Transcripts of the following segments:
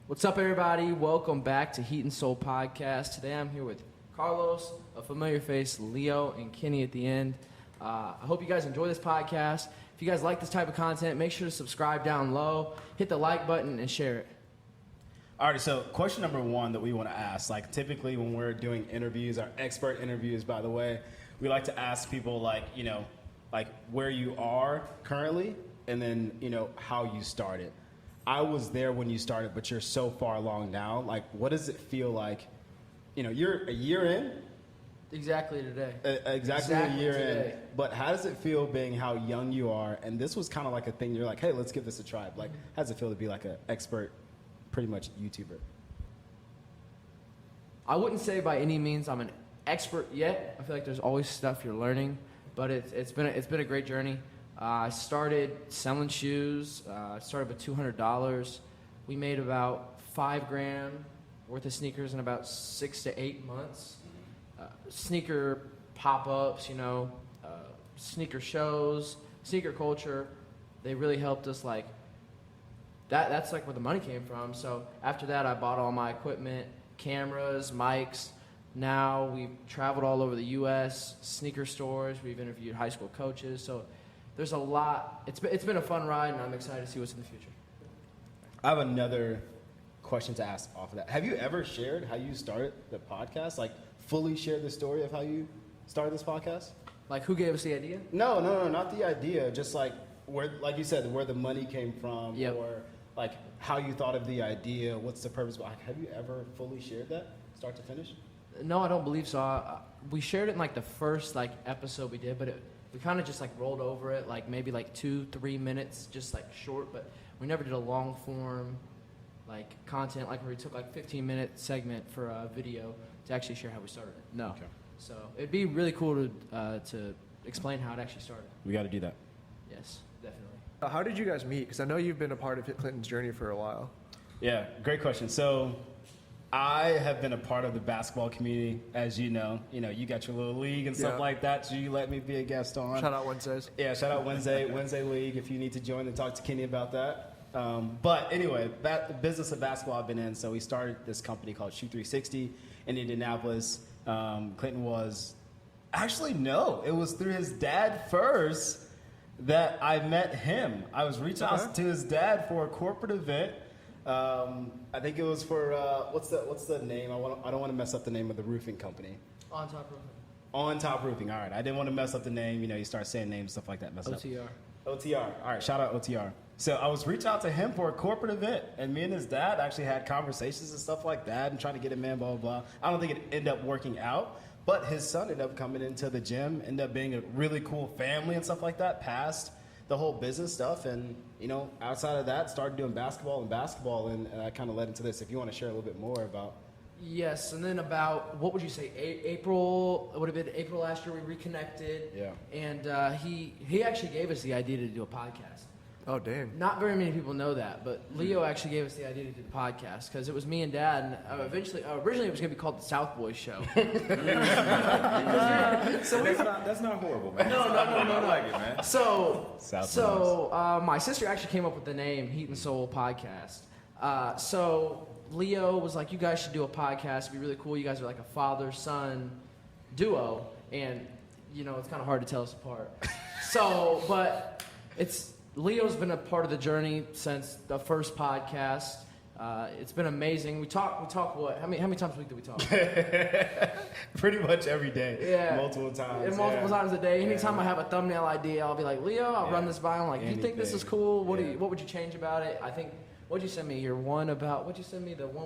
What's up, everybody? Welcome back to Heat and Soul Podcast. Today I'm here with Carlos, a familiar face, Leo, and Kenny at the end. I hope you guys enjoy this podcast. If you guys like this type of content, make sure to subscribe down low, hit the like button, and share it. All right, so question number one that we want to ask, like typically when we're doing interviews, our expert interviews, by the way, we like to ask people like where you are currently and then, how you started. I was there when you started, but you're so far along now. Like, what does it feel like? You're a year in? Exactly today. Exactly a year today. In. But how does it feel being how young you are? And this was kind of like a thing. You're like, hey, let's give this a try. Like, how does it feel to be like an expert, pretty much YouTuber? I wouldn't say by any means I'm an expert yet. I feel like there's always stuff you're learning, but it's been a great journey. I started selling shoes. I started with $200. We made about $5,000 worth of sneakers in about 6 to 8 months. Sneaker pop-ups, sneaker shows, sneaker culture. They really helped us. Like that's like where the money came from. So after that, I bought all my equipment, cameras, mics. Now we've traveled all over the U.S., sneaker stores. We've interviewed high school coaches. So there's a lot. It's been a fun ride, and I'm excited to see what's in the future. I have another question to ask off of that. Have you ever shared how you started the podcast? Like, fully shared the story of how you started this podcast? Like, who gave us the idea? No, not the idea. Just like where, like you said, where the money came from, yep. Or like how you thought of the idea. What's the purpose? Like, have you ever fully shared that, start to finish? No, I don't believe so. We shared it in like the first episode we did, but we kind of just rolled over it, maybe 2-3 minutes, just short. But we never did a long form content where we took 15-minute segment for a video to actually share how we started it. No. Okay. So it'd be really cool to explain how it actually started. We got to do that. Yes, definitely. How did you guys meet? Because I know you've been a part of Clinton's journey for a while. Yeah, great question. So I have been a part of the basketball community, as you know. You got your little league and stuff like that, so you let me be a guest on. Shout out Wednesdays. Yeah, shout out Wednesday League if you need to join and talk to Kenny about that. But anyway, the business of basketball I've been in, so we started this company called Shoot 360 in Indianapolis. Clinton was, actually no, it was through his dad first that I met him. I was reaching out to his dad for a corporate event. I think it was for what's the name? I don't want to mess up the name of the roofing company. On Top Roofing. On Top Roofing. All right. I didn't want to mess up the name. You start saying names, stuff like that. Mess OTR. Up. OTR. All right. Shout out OTR. So I was reaching out to him for a corporate event, and me and his dad actually had conversations and stuff like that, and trying to get him in, blah, blah, blah. I don't think it ended up working out, but his son ended up coming into the gym, ended up being a really cool family and stuff like that, past the whole business stuff. And, outside of that, started doing basketball, and that kind of led into this. If you want to share a little bit more about. Yes, and then about, what would you say, April, it would have been April last year, we reconnected. Yeah. And he actually gave us the idea to do a podcast. Oh, dang. Not very many people know that, but Leo actually gave us the idea to do the podcast because it was me and Dad, and originally it was going to be called the South Boys Show. That's not horrible, man. No. I like it, man. So my sister actually came up with the name Heat and Soul Podcast. So Leo was like, you guys should do a podcast. It'd be really cool. You guys are like a father-son duo, and, it's kind of hard to tell us apart. So, but Leo's been a part of the journey since the first podcast. It's been amazing. We talk what? How many times a week do we talk? Pretty much every day. Yeah. Multiple times. And multiple times a day. Anytime I have a thumbnail idea, I'll be like, Leo, I'll run this by. I'm like, you think this is cool? What would you change about it? I think, what'd you send me? The one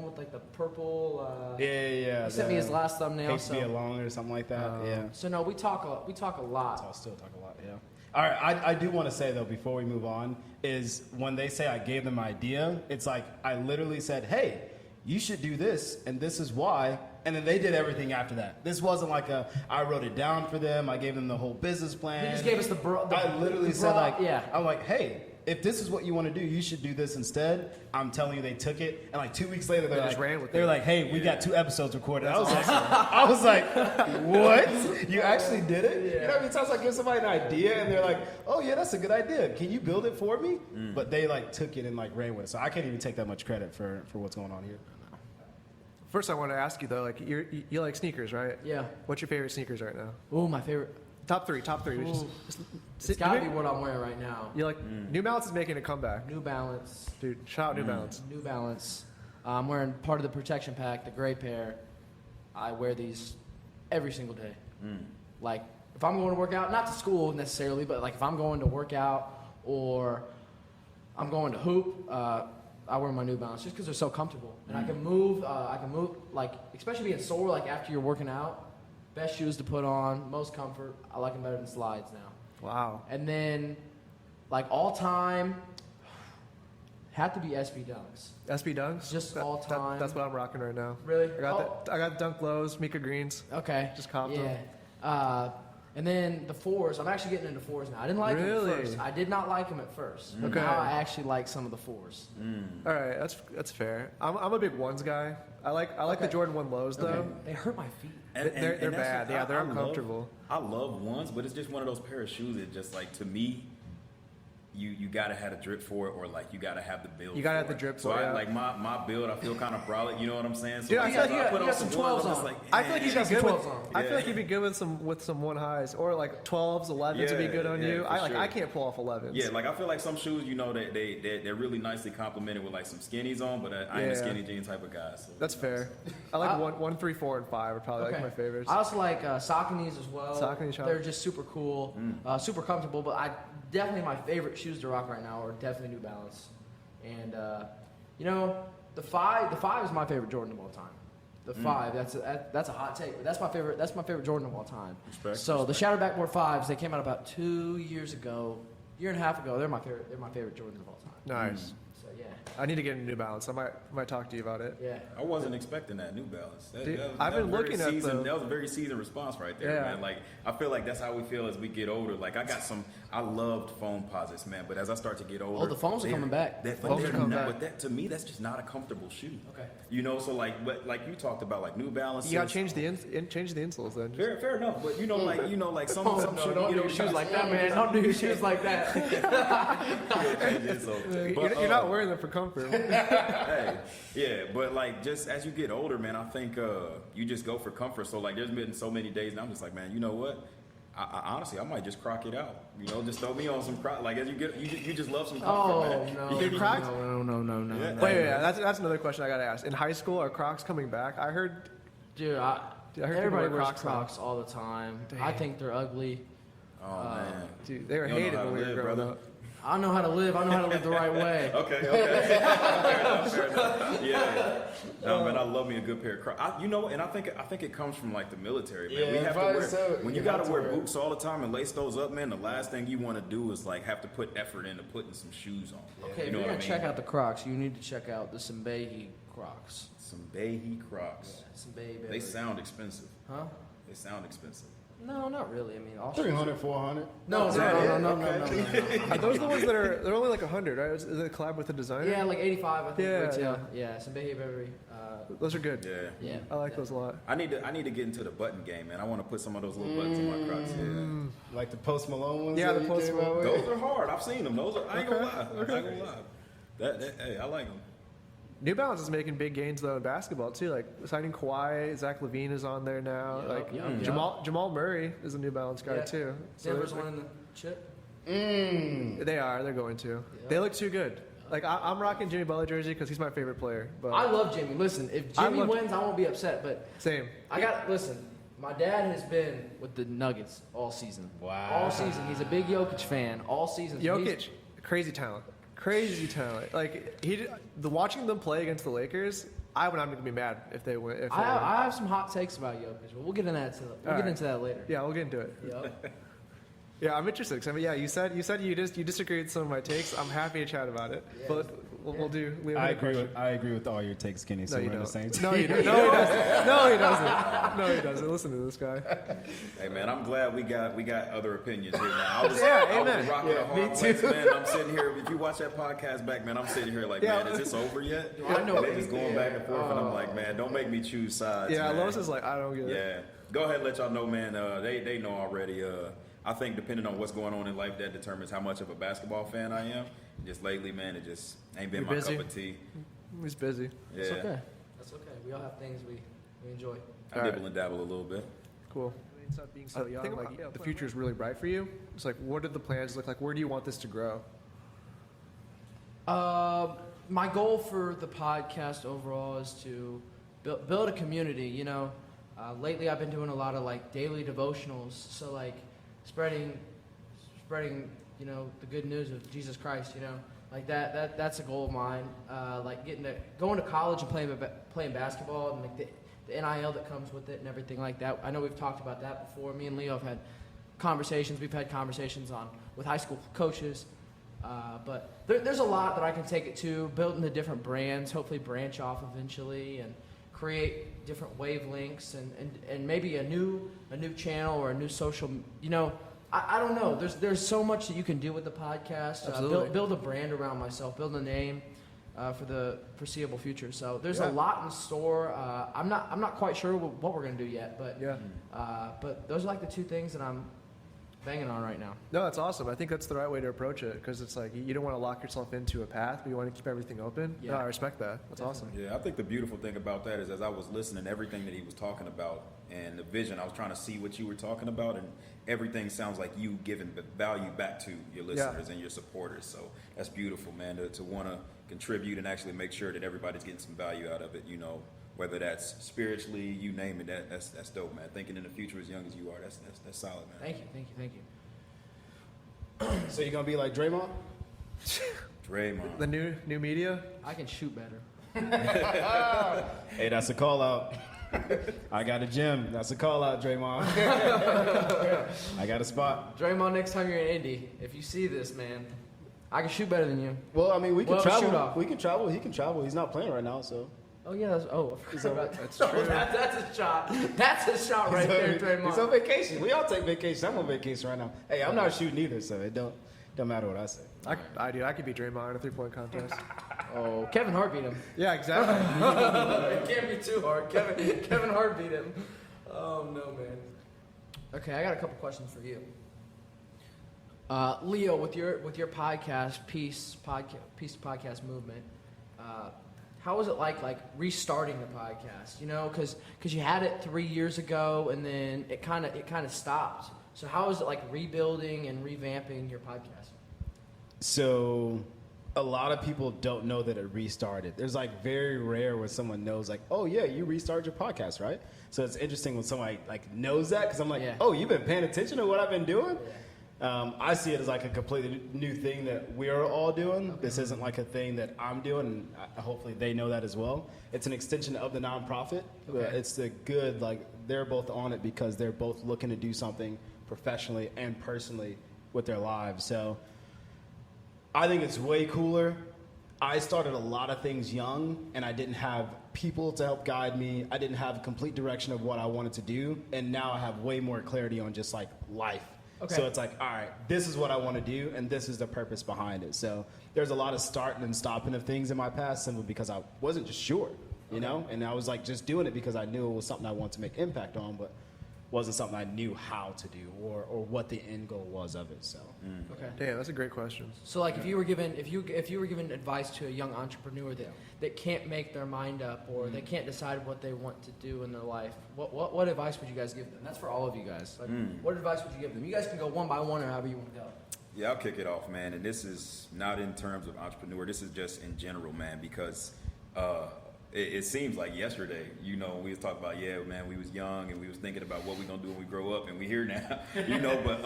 with the purple? Yeah. You sent me his last thumbnail. Hates to be alone or something like that. Yeah. So no, we talk a lot. I'll still talk a lot, yeah. All right, I do want to say, though, before we move on, is when they say I gave them an idea, it's like I literally said, hey, you should do this, and this is why, and then they did everything after that. This wasn't like I wrote it down for them, I gave them the whole business plan. He just gave us I literally said, I'm like, hey, if this is what you want to do, you should do this instead. I'm telling you, they took it, and like 2 weeks later, They just ran with it. like, hey, we got 2 episodes recorded. I was like, what? You actually did it? You know how many times I give somebody an idea and they're like, oh yeah, that's a good idea. Can you build it for me? But they like took it and like ran with it. So I can't even take that much credit for what's going on here. First, I want to ask you though, like you like sneakers, right? Yeah. What's your favorite sneakers right now? Ooh, my favorite. Top three. Ooh. It's gotta be what I'm wearing right now. You like New Balance is making a comeback, New Balance. dude. Shout out New Balance. New Balance. I'm wearing part of the protection pack, the gray pair. I wear these every single day. Like, if I'm going to work out, not to school necessarily, but like if I'm going to work out or I'm going to hoop, I wear my New Balance just because they're so comfortable. And I can move, like, especially being sore, like after you're working out. Best shoes to put on, most comfort. I like them better than slides now. Wow. And then, like all time, had to be SB Dunks. SB Dunks. Just all time. That's what I'm rocking right now. Really? I got Dunk Lows, Mika Greens. Okay. Just copped yeah. them. And then the fours. I'm actually getting into fours now. I didn't like them Really? at first. I did not like them at first. Okay. Now I actually like some of the fours. All right, that's fair. I'm a big ones guy. I like the Okay. Jordan 1 lows though. Okay. They hurt my feet. They're that's bad. what Yeah, they're I love. uncomfortable. I love ones, but it's just one of those pair of shoes that just like, to me, you gotta have a drip for it, or like you gotta have the build. You gotta for have the it. drip so for it, I yeah. like my build. I feel kind of brolic. You know what I'm saying? So Dude, I like, feel like if you put got some ones, 12s I'm just on. like, I feel like you'd got be some good with. 12s on. I feel like Yeah. you'd be good with some one highs or like 12s, 11s would be good on Yeah, you. for I sure. I can't pull off 11s. Yeah, like I feel like some shoes, you know, they're really nicely complemented with like some skinnies on, but I ain't a Yeah. skinny jean type of guy. So, That's fair. I like 1, 3, 4, and 5 are probably like my favorites. I also like Sauconys as well. Saucony shop. They're just super cool, super comfortable. But definitely my favorite shoes to rock right now are definitely New Balance. And you know, the 5 is my favorite Jordan of all time. The 5, that's a hot take, but that's my favorite. That's my favorite Jordan of all time. Respect, so the Shadow Backboard 5s, they came out about 2 years ago, year and a half ago. They're my favorite. They're my favorite Jordan of all time. Nice. So yeah, I need to get a New Balance. I might talk to you about it. yeah. I wasn't expecting that New Balance. Dude, That was I've been very looking at seasoned, the- That was a very seasoned response right there, Yeah. man. Like I feel like that's how we feel as we get older. Like I loved foam posits, man. But as I start to get older, Oh, the foams are they're- coming back. That, Foams are coming back. But that to me, that's just not a comfortable shoe. Okay. You know, so like you talked about, like New Balance. You gotta change the insoles then. Fair enough, but you know, like some Oh, some no, shoes, don't you do know, your shoes like that, man. Don't do your shoes like that. You're not wearing them for comfort. Hey, yeah, but like just as you get older, man, I think you just go for comfort. So like, there's been so many days, and I'm just like, man, you know what? I honestly, I might just crock it out. You know, just throw me on some crock. Like as you get, you just love some comfort, Oh man. no! Dude, Crocs? No. Yeah. Wait, that's another question I gotta ask. In high school, are Crocs coming back? I heard. Dude, I heard people everybody wear wears Crocs now. Crocs all the time. I think they're ugly. Oh man, Dude, they were You don't know hated how when to we were live, growing brother. up. I know how to live. I know how to live the right way. Okay. Fair enough. Yeah. No, man, I love me a good pair of Crocs. You know, and I think it comes from like the military, man. Yeah, we have to probably wear so. when You you got have to to wear wear it. boots all the time and lace those up, man. The last thing you want to do is like have to put effort into putting some shoes on. Okay, you if know you're what gonna I check mean? out the Crocs, you need to check out the Simbehi Crocs. Some Behe Crocs. Simbehi. They sound expensive. Huh? They sound expensive. No, not really. I mean, all 300, 400. No. Are those the ones that they're only like 100, right? Is it a collab with the designer? Yeah, like 85, I think. Yeah, retail. Yeah, Simbehi Berry. Those are good. Yeah. Yeah. I like those a lot. I need to get into the button game, man. I want to put some of those little buttons in my Crocs. Yeah. Like the Post Malone ones. Yeah, that the you Post came Malone. out with? Those are hard. I've seen them. Those are. I ain't gonna lie. I ain't gonna lie. Hey, I like them. New Balance is making big gains though in basketball too. Like signing Kawhi, Zach LaVine is on there now. Yup, like yup, yup. Jamal Murray is a New Balance guy Yeah. too. So Denver's they're- winning the chip. They're going to. They look too good. Like I'm rocking Jimmy Butler jersey because he's my favorite player. But I love Jimmy. Listen, if I Jimmy love- wins, I won't be upset. But same. listen. My dad has been with the Nuggets all season. Wow. All season. He's a big Jokic fan. All season. Jokic, crazy talent. Like watching them play against the Lakers, I would not even be mad if they win. If they win. I have some hot takes about Jokic, but we'll get into that. We'll get right. into that later. Yeah, we'll get into it. Yup. Yeah, I'm interested. 'Cause, I mean, yeah, you said you disagree with some of my takes. I'm happy to chat about it. Yeah. But We'll do. Leo I had a question. I agree with all your takes, Kenny. So No, you we're on the same don't. team. No, you don't. No, he doesn't. No, he doesn't. No, he doesn't. Listen to this guy. Hey man, I'm glad we got other opinions here now. I was amen. rocking a hard me place, too. man. I'm sitting here. If you watch that podcast back, man, I'm sitting here like, man, is this over yet? I know. They just going back and forth, and I'm like, man, don't make me choose sides. Yeah, man. Lois is like, I don't get it. Yeah, go ahead and let y'all know, man. They know already. I think depending on what's going on in life, that determines how much of a basketball fan I am. Just lately, man, it just ain't been You're my busy? cup of tea. He's busy. Yeah, That's okay. That's okay. We all have things we enjoy. I All right. dibble and dabble a little bit. Cool. Being so young, think about the future is really bright for you. It's like, what do the plans look like? Where do you want this to grow? My goal for the podcast overall is to build a community. You know, lately I've been doing a lot of like daily devotionals. So like spreading, you know, the good news of Jesus Christ. You know, like that's a goal of mine. Like going to college and playing basketball and like the NIL that comes with it and everything like that. I know we've talked about that before. Me and Leo have had conversations. We've had conversations with high school coaches. But there's a lot that I can take it to, building the different brands, hopefully branch off eventually and create different wavelengths and maybe a new channel or a new social, you know, I don't know. There's so much that you can do with the podcast. Absolutely. Build a brand around myself, build a name for the foreseeable future. So there's Yeah. a lot in store. I'm not quite sure what we're gonna do yet, but Yeah. but those are like the two things that I'm banging on right now. No, that's awesome. I think that's the right way to approach it because it's like you don't want to lock yourself into a path, but you want to keep everything open. Yeah. No, I respect that. That's awesome. Yeah, I think the beautiful thing about that is as I was listening to everything that he was talking about and the vision, I was trying to see what you were talking about, and everything sounds like you giving value back to your listeners and your supporters. So that's beautiful, man, to want to contribute and actually make sure that everybody's getting some value out of it, you know, whether that's spiritually, you name it, that's dope, man. Thinking in the future as young as you are, that's solid, man. Thank you. So you're gonna be like Draymond? Draymond. The new media. I can shoot better. Hey, that's a call out. I got a gym. That's a call out, Draymond. I got a spot. Draymond, next time you're in Indy, if you see this, man, I can shoot better than you. Well, I mean, we can Well, shoot travel. off. We can travel. He can travel. He's not playing right now, so. Oh yeah, I forgot about that. That's Oh, true. that's a shot. That's a shot right there, Draymond. He's on vacation. We all take vacation. I'm on vacation right now. Hey, I'm not shooting either, so it don't matter what I say. I could beat Draymond in a 3-point contest. Oh, Kevin Hart beat him. Yeah, exactly. It can't be too hard. Kevin Hart beat him. Oh no, man. Okay, I got a couple questions for you. Leo, with your podcast, Peace Podcast Movement, how was it like restarting the podcast? You know, because you had it 3 years ago and then it kind of stopped. So how is it like rebuilding and revamping your podcast? So, a lot of people don't know that it restarted. There's like very rare when someone knows, like, oh yeah, you restarted your podcast, right? So it's interesting when somebody like knows that because I'm like, Yeah. oh, you've been paying attention to what I've been doing. I see it as like a completely new thing that we're all doing. Okay. This isn't like a thing that I'm doing, and hopefully they know that as well. It's an extension of the nonprofit. Okay. It's the good, like they're both on it because they're both looking to do something professionally and personally with their lives. So I think it's way cooler. I started a lot of things young, and I didn't have people to help guide me. I didn't have a complete direction of what I wanted to do, and now I have way more clarity on just like life. Okay. So it's like, all right, this is what I want to do, and this is the purpose behind it. So there's a lot of starting and stopping of things in my past simply because I wasn't just sure, you know? And I was like just doing it because I knew it was something I wanted to make impact on, but wasn't something I knew how to do or what the end goal was of it. So Okay. Damn, that's a great question. So like if you were given advice to a young entrepreneur that can't make their mind up or they can't decide what they want to do in their life, what advice would you guys give them? That's for all of you guys. Like, what advice would you give them? You guys can go one by one or however you want to go. Yeah, I'll kick it off, man. And this is not in terms of entrepreneur. This is just in general, man, because it seems like yesterday, you know, we was talking about, yeah, man, we was young and we was thinking about what we going to do when we grow up, and we here now, you know. But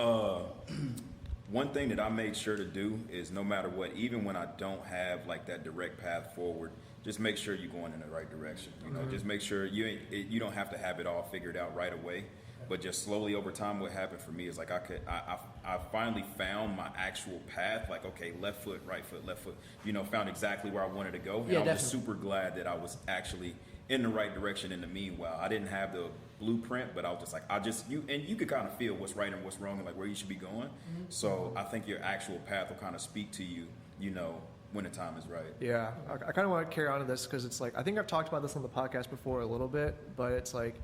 one thing that I make sure to do is no matter what, even when I don't have like that direct path forward, just make sure you're going in the right direction. You know, just make sure you don't have to have it all figured out right away, but just slowly over time. What happened for me is like I finally found my actual path. Like, okay, left foot, right foot, left foot. You know, found exactly where I wanted to go. And Yeah, I was definitely. super glad that I was actually in the right direction in the meanwhile. I didn't have the blueprint, but I was just like, you could kind of feel what's right and what's wrong and like where you should be going. So I think your actual path will kind of speak to you, you know, when the time is right. Yeah, I kind of want to carry on to this because it's like I think I've talked about this on the podcast before a little bit, but it's like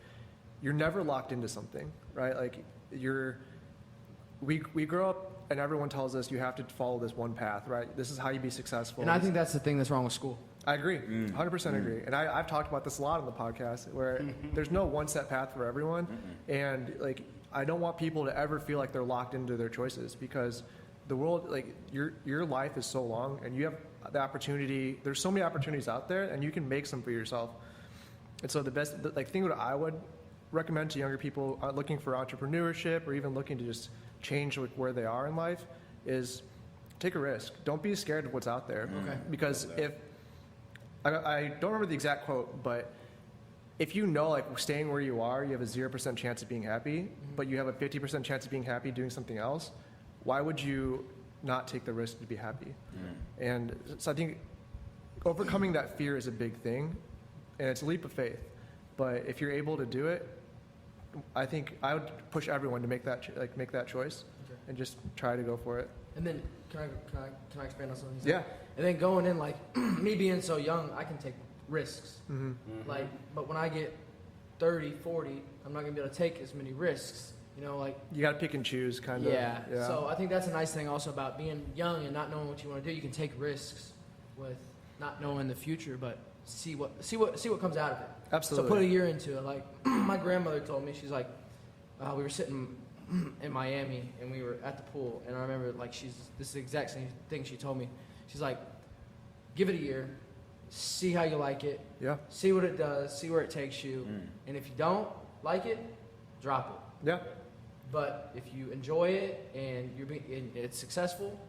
you're never locked into something, right? Like we grow up and everyone tells us you have to follow this one path, right? This is how you be successful. And I think that's the thing that's wrong with school. I agree, 100% agree. And I've talked about this a lot on the podcast where there's no one set path for everyone. And like, I don't want people to ever feel like they're locked into their choices because the world, like your life is so long and you have the opportunity, there's so many opportunities out there and you can make some for yourself. And so the thing that I would recommend to younger people looking for entrepreneurship or even looking to just change like where they are in life is take a risk. Don't be scared of what's out there. Okay. Because if, I don't remember the exact quote, but if you know like staying where you are, you have a 0% chance of being happy, but you have a 50% chance of being happy doing something else, why would you not take the risk to be happy? And so I think overcoming that fear is a big thing, and it's a leap of faith. But if you're able to do it, I think I would push everyone to make that choice and just try to go for it. And then can I expand on something? Yeah. And then going in like me being so young, I can take risks. Like, but when I get 30, 40, I'm not gonna be able to take as many risks. You know, like You got to pick and choose, kind of. yeah. So I think that's a nice thing also about being young and not knowing what you want to do. You can take risks with not knowing the future, but see what comes out of it. Absolutely. So put a year into it. Like my grandmother told me, she's like, we were sitting in Miami and we were at the pool, and I remember like this is the exact same thing she told me. She's like, give it a year, see how you like it, Yeah. see what it does, see where it takes you, and if you don't like it, drop it. Yeah. But if you enjoy it and and it's successful,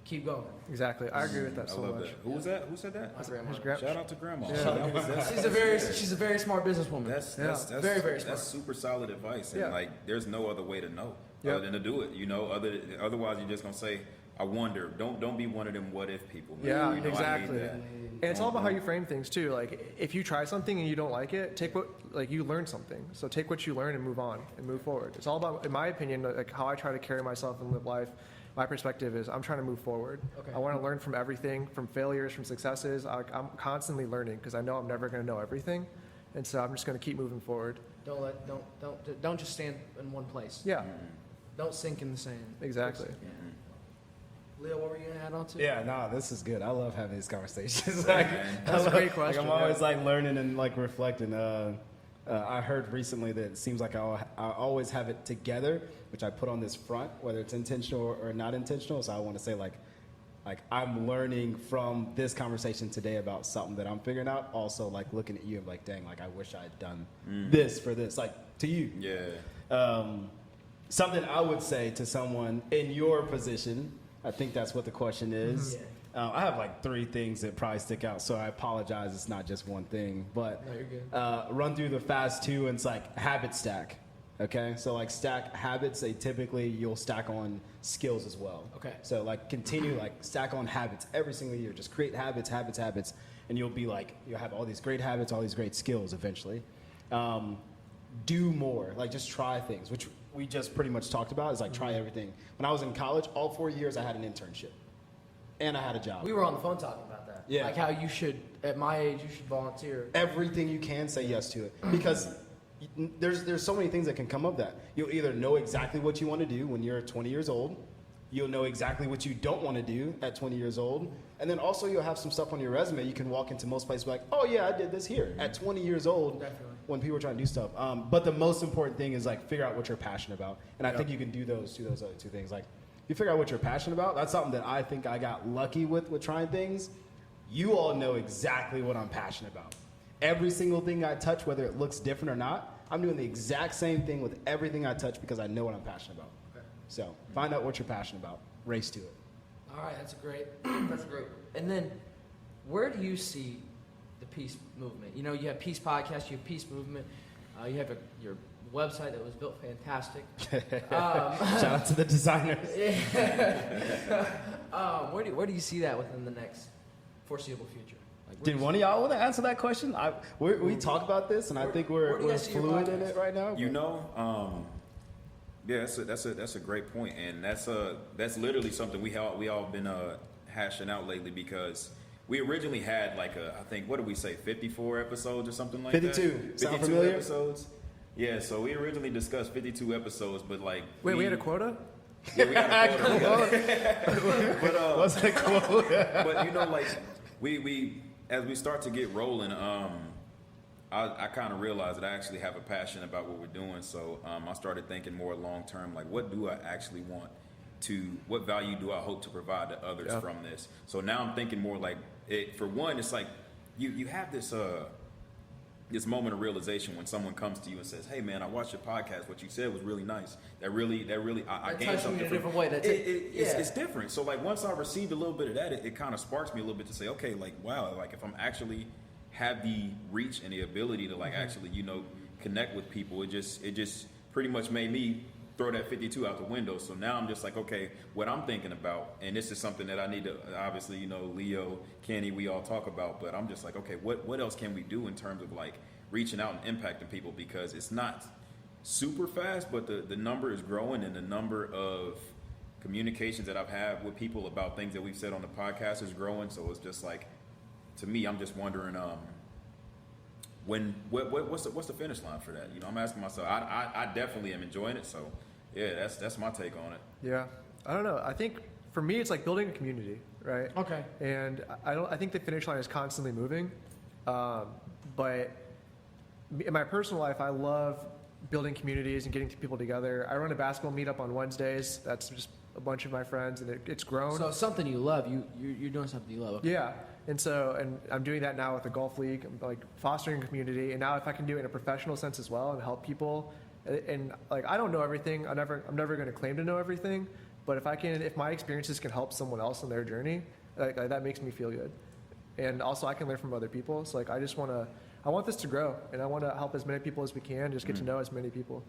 keep going. Exactly. I agree with that I so love much. that. Who was that? Who said that? My grandma. His gra- Shout out to grandma. Yeah. She's a very smart businesswoman. That's very, very smart. That's super solid advice, and Yeah. like there's no other way to know Yep. other than to do it. You know, otherwise you're just gonna say, I wonder. Don't be one of them what if people. Man. Yeah, You know, I exactly. hate that. And it's all about how you frame things too. Like if you try something and you don't like it, you learn something. So take what you learn and move on and move forward. It's all about, in my opinion, like how I try to carry myself and live life. My perspective is I'm trying to move forward. Okay. I want to learn from everything, from failures, from successes. I'm constantly learning because I know I'm never going to know everything, and so I'm just going to keep moving forward. Don't just stand in one place. Yeah, Don't sink in the sand. exactly. Leo, what were you gonna add on to? Yeah, no, this is good. I love having these conversations. Like, That's a great question. Like, I'm always like learning and like reflecting. I heard recently that it seems like I always have it together, which I put on this front, whether it's intentional or not intentional. So I want to say like I'm learning from this conversation today about something that I'm figuring out. Also, like looking at you and like, dang, like I wish I had done this for this, like to you. Yeah. Something I would say to someone in your position. I think that's what the question is. I have like 3 things that probably stick out, so I apologize. It's not just one thing, but No, you're good. run through the fast 2, and it's like habit stack. Okay, so like stack habits. You'll stack on skills as well. Okay. So like continue like stack on habits every single year. Just create habits, and you'll have all these great habits, all these great skills eventually. Do more, like just try things, which we just pretty much talked about. Is like try everything. When I was in college, all 4 years I had an internship, and I had a job. We were on the phone talking about that. Yeah. Like how you should, at my age, you should volunteer. Everything you can, say yes to it, because there's so many things that can come of that. You'll either know exactly what you want to do when you're 20 years old. You'll know exactly what you don't want to do at 20 years old. And then also you'll have some stuff on your resume. You can walk into most places like, oh yeah, I did this here at 20 years old. Definitely. When people are trying to do stuff. But the most important thing is like figure out what you're passionate about. And I think you can do those other 2 things. Like you figure out what you're passionate about. That's something that I think I got lucky with trying things. You all know exactly what I'm passionate about. Every single thing I touch, whether it looks different or not, I'm doing the exact same thing with everything I touch because I know what I'm passionate about. Okay. So find out what you're passionate about. Race to it. All right, that's great. And then, where do you see the peace movement. You know, you have Peace Podcast, you have Peace Movement, you have your website that was built fantastic. Shout out to the designers. Where do you see that within the next foreseeable future? Like, Did one of y'all want to answer that question? We talk about this, and I think where do you we're guys see your fluid in podcast? it right now. You know, yeah, that's a great point, and that's literally something we all been hashing out lately, because we originally had like I think, what did we say, 54 episodes or something like 52. that? Sound 52 familiar? episodes. Yeah, so we originally discussed 52 episodes, but like Wait, we had a quota? Yeah, we got a quota. But What's that quote? but you know, like we as we start to get rolling, I kind of realized that I actually have a passion about what we're doing. So I started thinking more long term, like what do I actually want to, what value do I hope to provide to others from this? So now I'm thinking more like, for one, it's like you have this this moment of realization when someone comes to you and says, "Hey man, I watched your podcast. What you said was really nice. That really I gained touched me something in a from different way. That's it's different." So like once I received a little bit of that, it kind of sparks me a little bit to say, okay, like wow, like if I'm actually have the reach and the ability to like actually, you know, connect with people, it just pretty much made me throw that 52 out the window. So now I'm just like, okay, what I'm thinking about, and this is something that I need to, obviously, you know, Leo, Kenny, we all talk about, but I'm just like, okay, what else can we do in terms of like reaching out and impacting people? Because it's not super fast, but the number is growing, and the number of communications that I've had with people about things that we've said on the podcast is growing. So it's just like, to me, I'm just wondering, what's the finish line for that? You know, I'm asking myself. I definitely am enjoying it. So, yeah, that's my take on it. Yeah, I don't know. I think for me, it's like building a community, right? Okay. And I think the finish line is constantly moving, but in my personal life, I love building communities and getting people together. I run a basketball meetup on Wednesdays. That's just a bunch of my friends, and it's grown. So something you love, you're doing something you love. Okay. Yeah. And I'm doing that now with the golf league. I'm like fostering a community, and now if I can do it in a professional sense as well and help people, and like I don't know everything. I'm never going to claim to know everything, but if my experiences can help someone else on their journey, like that makes me feel good. And also I can learn from other people. So like I want this to grow, and I want to help as many people as we can. Just get to know as many people.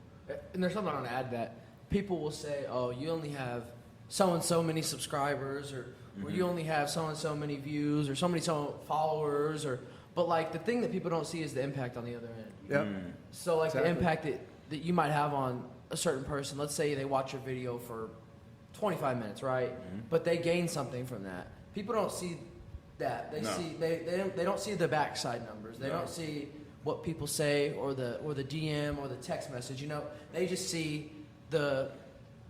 And there's something I want to add that people will say, "Oh, you only have so and so many subscribers," or you only have so and so many views, or so many followers, but like the thing that people don't see is the impact on the other end. Yep. So like Exactly. the impact that you might have on a certain person. Let's say they watch your video for 25 minutes, right? But they gain something from that. People don't see that. They don't see the backside numbers. They don't see what people say or the DM or the text message. You know, they just see the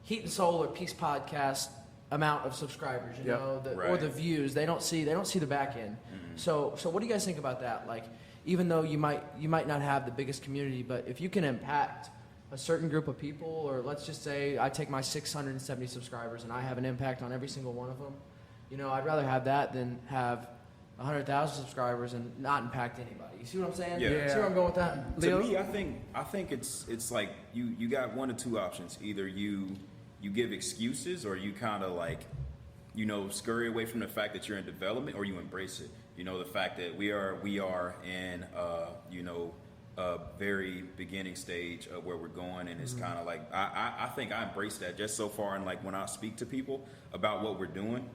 Heat and Soul or Peace Podcast amount of subscribers, you know, or the views. They don't see the back end. So what do you guys think about that? Like, even though you might not have the biggest community, but if you can impact a certain group of people, or let's just say I take my 670 subscribers and I have an impact on every single one of them, you know, I'd rather have that than have 100,000 subscribers and not impact anybody. You see what I'm saying? Yeah. See where I'm going with that? To me, I think it's like you got one of two options. Either you give excuses, or you kind of like, you know, scurry away from the fact that you're in development, or you embrace it. You know, the fact that we are in you know, a very beginning stage of where we're going, and it's kind of like I think I embrace that just so far. And like when I speak to people about what we're doing,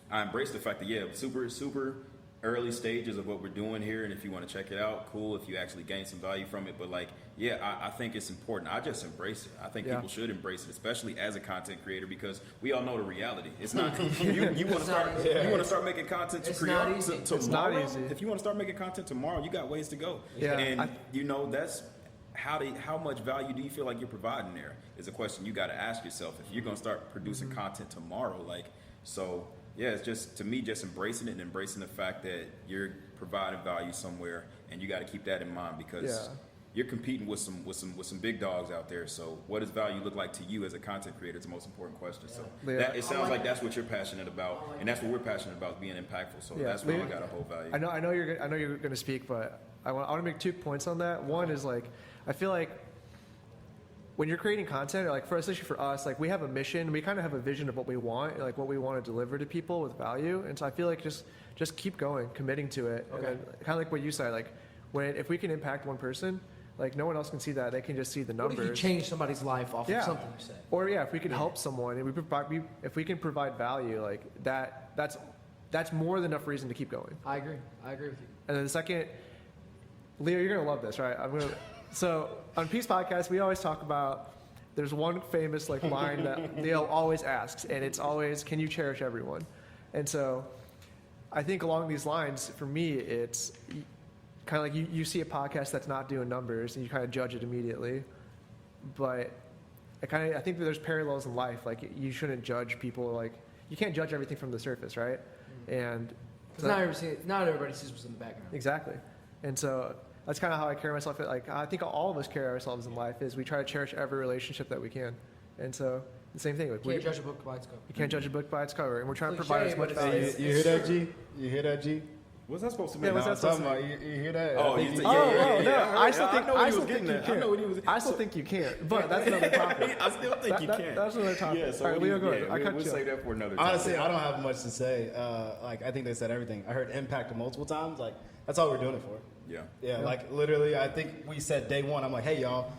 I embrace the fact that super early stages of what we're doing here, and if you want to check it out, cool. If you actually gain some value from it, but like, I think it's important. I just embrace it. I think people should embrace it, especially as a content creator, because we all know the reality. It's not you want to start making content to It's create not easy. It's not easy. If you want to start making content tomorrow, you got ways to go. Yeah. And you know, that's how much value do you feel like you're providing there is a question you got to ask yourself if you're going to start producing content tomorrow. Like, so yeah, it's just, to me, just embracing it and embracing the fact that you're providing value somewhere, and you got to keep that in mind, because you're competing with some big dogs out there. So what does value look like to you as a content creator? It's the most important question. So it sounds like that's what you're passionate about, and that's what we're passionate about, being impactful. So that's where we got to hold value. I know you're going to speak, but I want to make 2 points on that. One is like, I feel like when you're creating content, like especially for us, like we have a mission, we kind of have a vision of what we want, like what we want to deliver to people with value. And so I feel like just keep going, committing to it. Okay. And then kind of like what you said, like if we can impact one person, like no one else can see that. They can just see the What numbers. if you change somebody's life off of something you say? Or if we can help someone and if we can provide value, like that's more than enough reason to keep going. I agree with you. And then the second, Leo, you're gonna love this, right? So on Peace Podcast, we always talk about. There's one famous like line that Leo always asks, and it's always, "Can you cherish everyone?" And so, I think along these lines, for me, it's kind of like you see a podcast that's not doing numbers, and you kind of judge it immediately. But I think that there's parallels in life. Like you shouldn't judge people. Like you can't judge everything from the surface, right? And Not everybody sees what's in the background. exactly. And so that's kind of how I carry myself. Like I think all of us carry ourselves in life is we try to cherish every relationship that we can. And so the same thing. Like You can't judge a book by its cover. you can't judge a book by its cover, and we're trying to Cliche, provide as much but value. it's- You hear that, G? You hear that, G? What's that supposed to Yeah, mean? what's No, that I'm supposed talking to about, you hear that? Oh, I think he's- you- No, I still I think know what he I still was think getting you at. I know what he was- can't. I still think you can't, but that's another topic. I still think you That- can. that's another topic. Yeah, so All right, what do Leo, you- go ahead. yeah, I cut we'll you save off. that for another time. Honestly, I don't have much to say. Like, I think they said everything. I heard impact multiple times. Like, that's all we're doing it for. Yeah. Yeah, like literally, I think we said day one, I'm like, hey, y'all,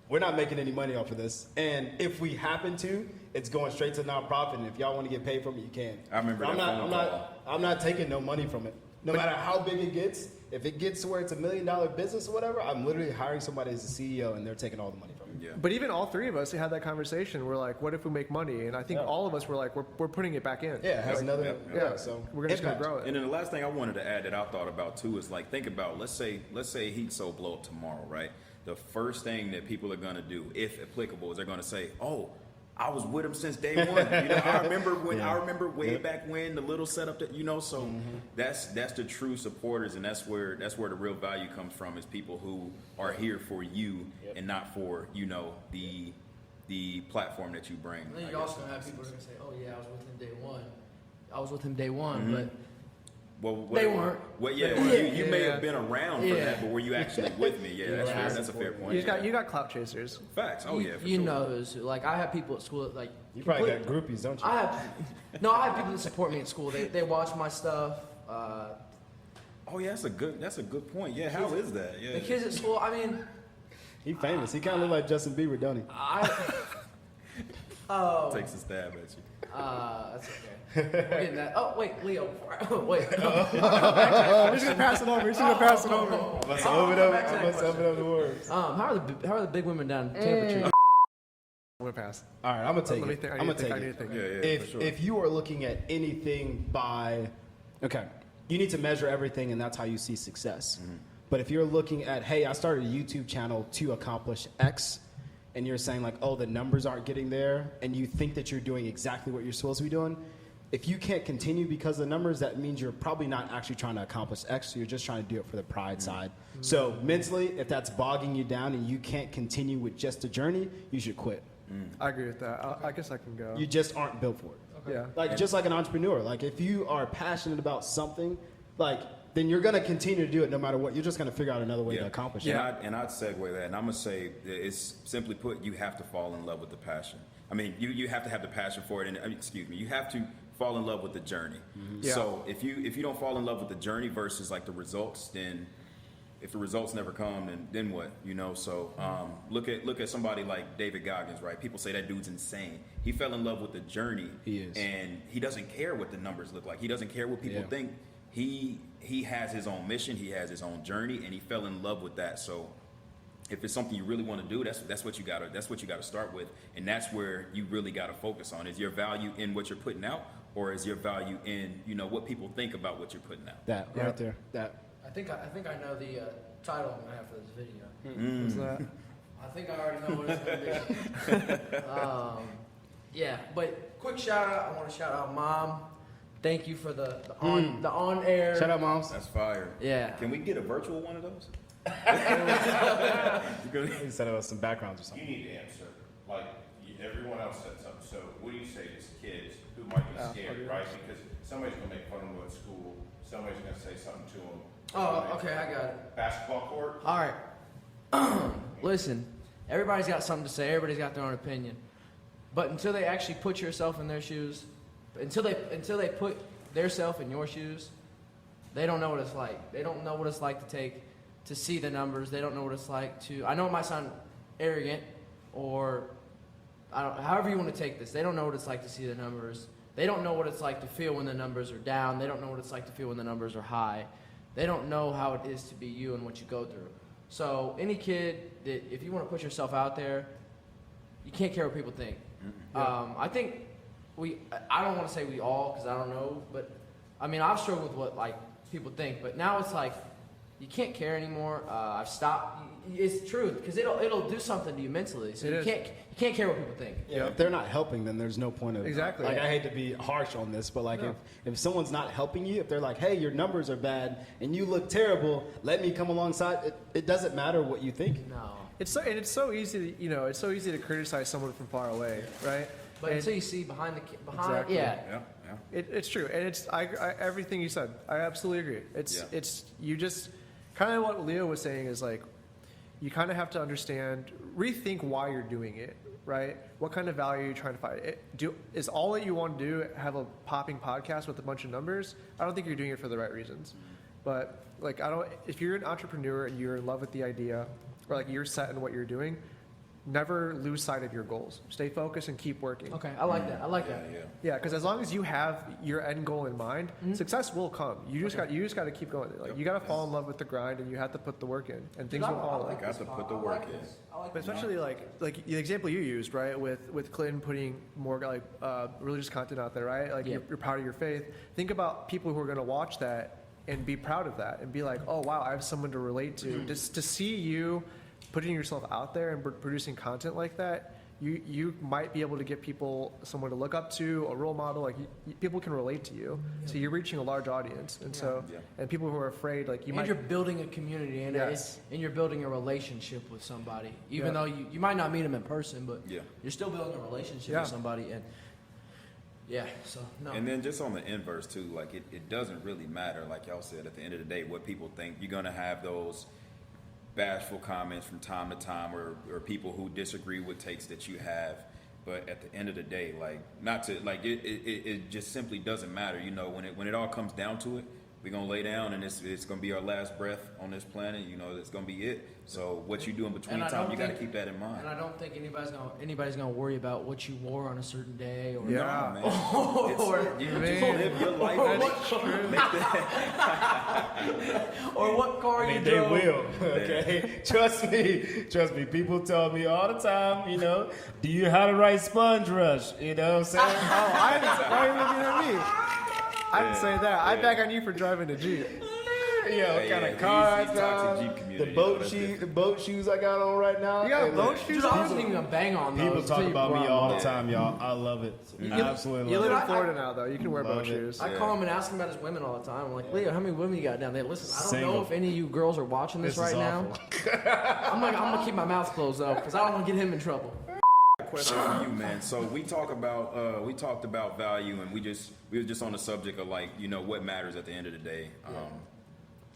we're not making any money off of this. And if we happen to, it's going straight to nonprofit. And if y'all want to get paid from it, you can. I remember I'm that not, phone I'm call. not, I'm not taking no money from it. No matter how big it gets, if it gets to where it's $1 million business or whatever, I'm literally hiring somebody as a CEO and they're taking all the money from it. Yeah. But even all three of us had that conversation. We're like, what if we make money? And I think Yeah. all of us were like, we're putting it back in. Yeah, it has Like, another, yep, yeah, yeah, so we're just gonna impact. grow it. And then the last thing I wanted to add that I thought about too is like think about let's say Heat Soul blow up tomorrow, right? The first thing that people are gonna do, if applicable, is they're gonna say, "Oh, I was with him since day one." You know, I remember way back when the little setup that so that's the true supporters, and that's where the real value comes from is people who are here for you and not for the platform that you bring. And then I you guess. also have people who are going to say, oh, yeah, I was with him day one. I was with him day one, but they weren't. Well, yeah, They weren't. you may have been around for Yeah. that, but were you actually with me? Yeah, that's fair. That's a fair point. You got clout chasers. Facts. Oh yeah, for you sure. know who's who. Like, I have people at school that, like... You probably got groupies, don't you? I have people that support me at school. They watch my stuff. Oh yeah, that's a good point. Yeah, how is that? Yeah. The kids at school, I mean... He famous. He kind of look like Justin Bieber, don't he? Takes a stab at you. That's okay. We're getting that. Oh, wait, Leo. Wait. We're just gonna pass it over. We're just gonna pass it over. I must open up the words. How are the big women down in temperature? I'm gonna pass. All right, I'm gonna take Let me it. think. I'm gonna take I need to it. think. Yeah, for sure. If you are looking at anything by, okay, you need to measure everything, and that's how you see success. But if you're looking at, hey, I started a YouTube channel to accomplish X, and you're saying like, oh, the numbers aren't getting there, and you think that you're doing exactly what you're supposed to be doing, if you can't continue because of the numbers, that means you're probably not actually trying to accomplish X, so you're just trying to do it for the pride side. So mentally, if that's bogging you down and you can't continue with just a journey, you should quit. I agree with that. I guess I can go. You just aren't built for it. Yeah. Like just like an entrepreneur, like if you are passionate about something, like then you're gonna continue to do it no matter what. You're just gonna figure out another way to accomplish it. And I'd segue that, and I'm gonna say it's simply put, you have to fall in love with the passion. I mean, you have to have the passion for it, and you have to fall in love with the journey. Yeah. So if you don't fall in love with the journey versus like the results, then if the results never come, then what? So look at somebody like David Goggins, right? People say that dude's insane. He fell in love with the journey. He is. And he doesn't care what the numbers look like. He doesn't care what people think. He has his own mission. He has his own journey, and he fell in love with that. So if it's something you really want to do, that's what you gotta start with, and that's where you really gotta focus on. Is your value in what you're putting out, or is your value in what people think about what you're putting out? That right there. That. I think I know the title I'm gonna have for this video. What's that? I think I already know what it's gonna be. Yeah, but quick shout out. I want to shout out Mom. Thank you for the on air. Shout out, moms. That's fire. Yeah. Can we get a virtual one of those? You said about some backgrounds or something. You need to answer. Like, everyone else said something. So what do you say to kids who might be scared, right? Because somebody's going to make fun of them at school. Somebody's going to say something to them. Oh, okay, I got it. Basketball court. All right. Listen, Everybody's got something to say. Everybody's got their own opinion. But until they actually put yourself in their shoes, until they put their self in your shoes, they don't know what it's like. They don't know what it's like to see the numbers. They don't know what it's like to. I know it might sound arrogant, or however you want to take this. They don't know what it's like to see the numbers. They don't know what it's like to feel when the numbers are down. They don't know what it's like to feel when the numbers are high. They don't know how it is to be you and what you go through. So any kid that, if you want to put yourself out there, you can't care what people think. I think I don't want to say we all, because I don't know, but I mean, I've struggled with what like people think, but now it's like you can't care anymore. I've stopped. It's true, because it'll do something to you mentally. So you can't care what people think. Yeah, if they're not helping, then there's no point of Exactly. Like, I hate to be harsh on this, but like if someone's not helping you, if they're like, hey, your numbers are bad and you look terrible, let me come alongside. It doesn't matter what you think. No. It's so easy to, it's so easy to criticize someone from far away, right? But until you see behind, Exactly. yeah. It's true, and it's everything you said. I absolutely agree. It's you just kind of what Leo was saying is like you kind of have to understand, rethink why you're doing it, right? What kind of value are you trying to find? Is all that you want to do have a popping podcast with a bunch of numbers? I don't think you're doing it for the right reasons. But like if you're an entrepreneur and you're in love with the idea, or like you're set in what you're doing, never lose sight of your goals. Stay focused and keep working. Okay, I like that. I like that. Yeah, because as long as you have your end goal in mind, success will come. You just got to keep going. Like you got to fall in love with the grind, and you have to put the work in, and things will follow. Got to put the work in. But especially like the example you used, right, with Clinton putting more like religious content out there, right? Like you're proud of your faith. Think about people who are going to watch that and be proud of that, and be like, oh wow, I have someone to relate to. Just to see you putting yourself out there and producing content like that, you might be able to get people someone to look up to, a role model. Like people can relate to you, so you're reaching a large audience, and and people who are afraid, like you're building a community, and and you're building a relationship with somebody, even though you might not meet them in person, but you're still building a relationship with somebody, and so no. And then just on the inverse too, like it doesn't really matter, like y'all said, at the end of the day, what people think. You're gonna have those bashful comments from time to time, or people who disagree with takes that you have, but at the end of the day, like not to like it just simply doesn't matter. When it all comes down to it, we're gonna lay down, and it's gonna be our last breath on this planet. That's gonna be it. So what you do in between time, you got to keep that in mind. And I don't think anybody's gonna worry about what you wore on a certain day, or man. You just live your life. Or what car you They drove. will. Okay, trust me. People tell me all the time. Do you have the right sponge rush? You know what I'm saying? why are you looking at me? I didn't say that. I back on you for driving a Jeep. What kind of car I he's got? Jeep community, The boat shoes I got on right now. You got boat shoes? Dude, I wasn't even gonna bang on those. People talk until you about me brought all them the up. time, y'all. I love it. Absolutely. You love live it. in Florida now, though. You can wear boat Love it. shoes. I call him and ask him about his women all the time. I'm like, Leo, how many women you got down there? Listen, I don't Single. know if any of you girls are watching this right is now. I'm gonna keep my mouth closed though, because I don't want to get him in trouble. Question for you, man. So we talked about value, and we were just on the subject of like what matters at the end of the day,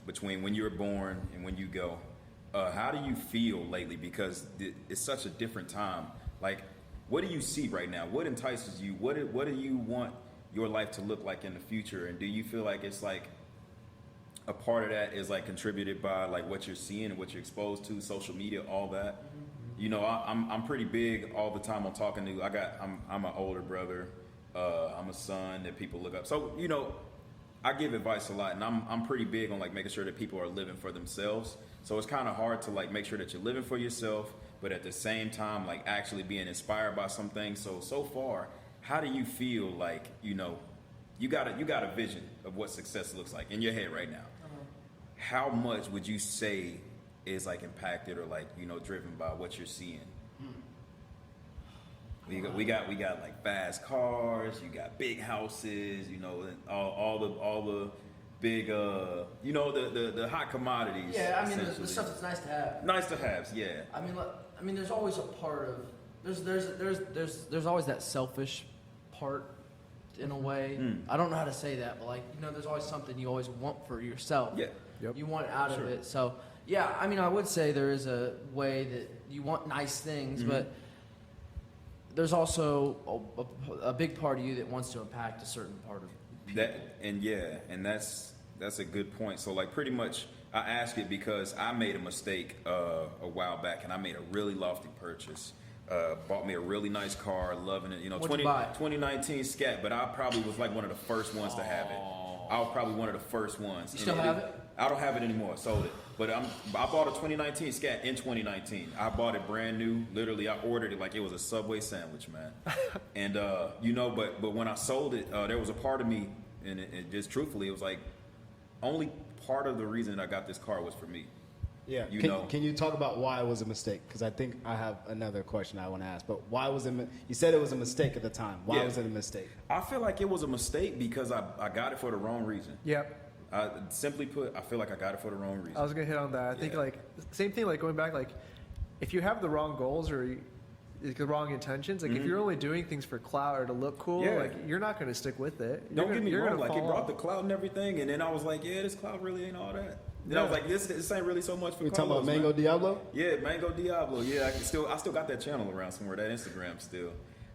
between when you were born and when you go. How do you feel lately? Because it's such a different time. Like, what do you see right now? What entices you? What do you want your life to look like in the future? And do you feel like it's like a part of that is like contributed by like what you're seeing and what you're exposed to, social media, all that? I'm pretty big all the time on talking to. I'm an older brother. I'm a son that people look up. So I give advice a lot, and I'm pretty big on like making sure that people are living for themselves. So it's kind of hard to like make sure that you're living for yourself, but at the same time like actually being inspired by some things. So far, how do you feel like you got a vision of what success looks like in your head right now? How much would you say is like impacted or like driven by what you're seeing? We got like fast cars, you got big houses, and all the big the hot commodities. Yeah, I mean the stuff that's nice to have. Nice to have, yeah. I mean, there's always a part of there's always that selfish part in a way. I don't know how to say that, but like there's always something you always want for yourself. Yeah. Yep. You want out of it. So Yeah, I mean, I would say there is a way that you want nice things, but there's also a big part of you that wants to impact a certain part of people. That's a good point. So like pretty much I ask it because I made a mistake a while back, and I made a really lofty purchase. Bought me a really nice car, loving it. You know, What'd you buy? 2019 Scat, but I probably was like one of the first ones to have it. I was probably one of the first ones. You still have it? I don't have it anymore. I sold it. But I bought a 2019 Scat in 2019. I bought it brand new. Literally, I ordered it like it was a Subway sandwich, man. And you know, but when I sold it, there was a part of me, and it just truthfully, it was like only part of the reason I got this car was for me. Yeah. You Can you talk about why it was a mistake? Because I think I have another question I want to ask. But why was it? You said it was a mistake at the time. Why was it a mistake? I feel like it was a mistake because I got it for the wrong reason. Yep. Simply put, I feel like I got it for the wrong reason. I was gonna hit on that. I think like same thing. Like going back, like if you have the wrong goals or the wrong intentions, like if you're only doing things for clout or to look cool, like you're not gonna stick with it. Don't get me wrong. Like it brought the clout and everything, and then I was like, yeah, this clout really ain't all that. Then I was like, this ain't really so much for. You talking about Mango Diablo? Yeah, Mango Diablo. Yeah, I still got that channel around somewhere, that Instagram still.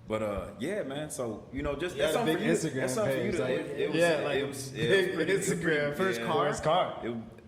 But yeah, man. So you know, just that's something for you. That's something for you to. It was Instagram first car.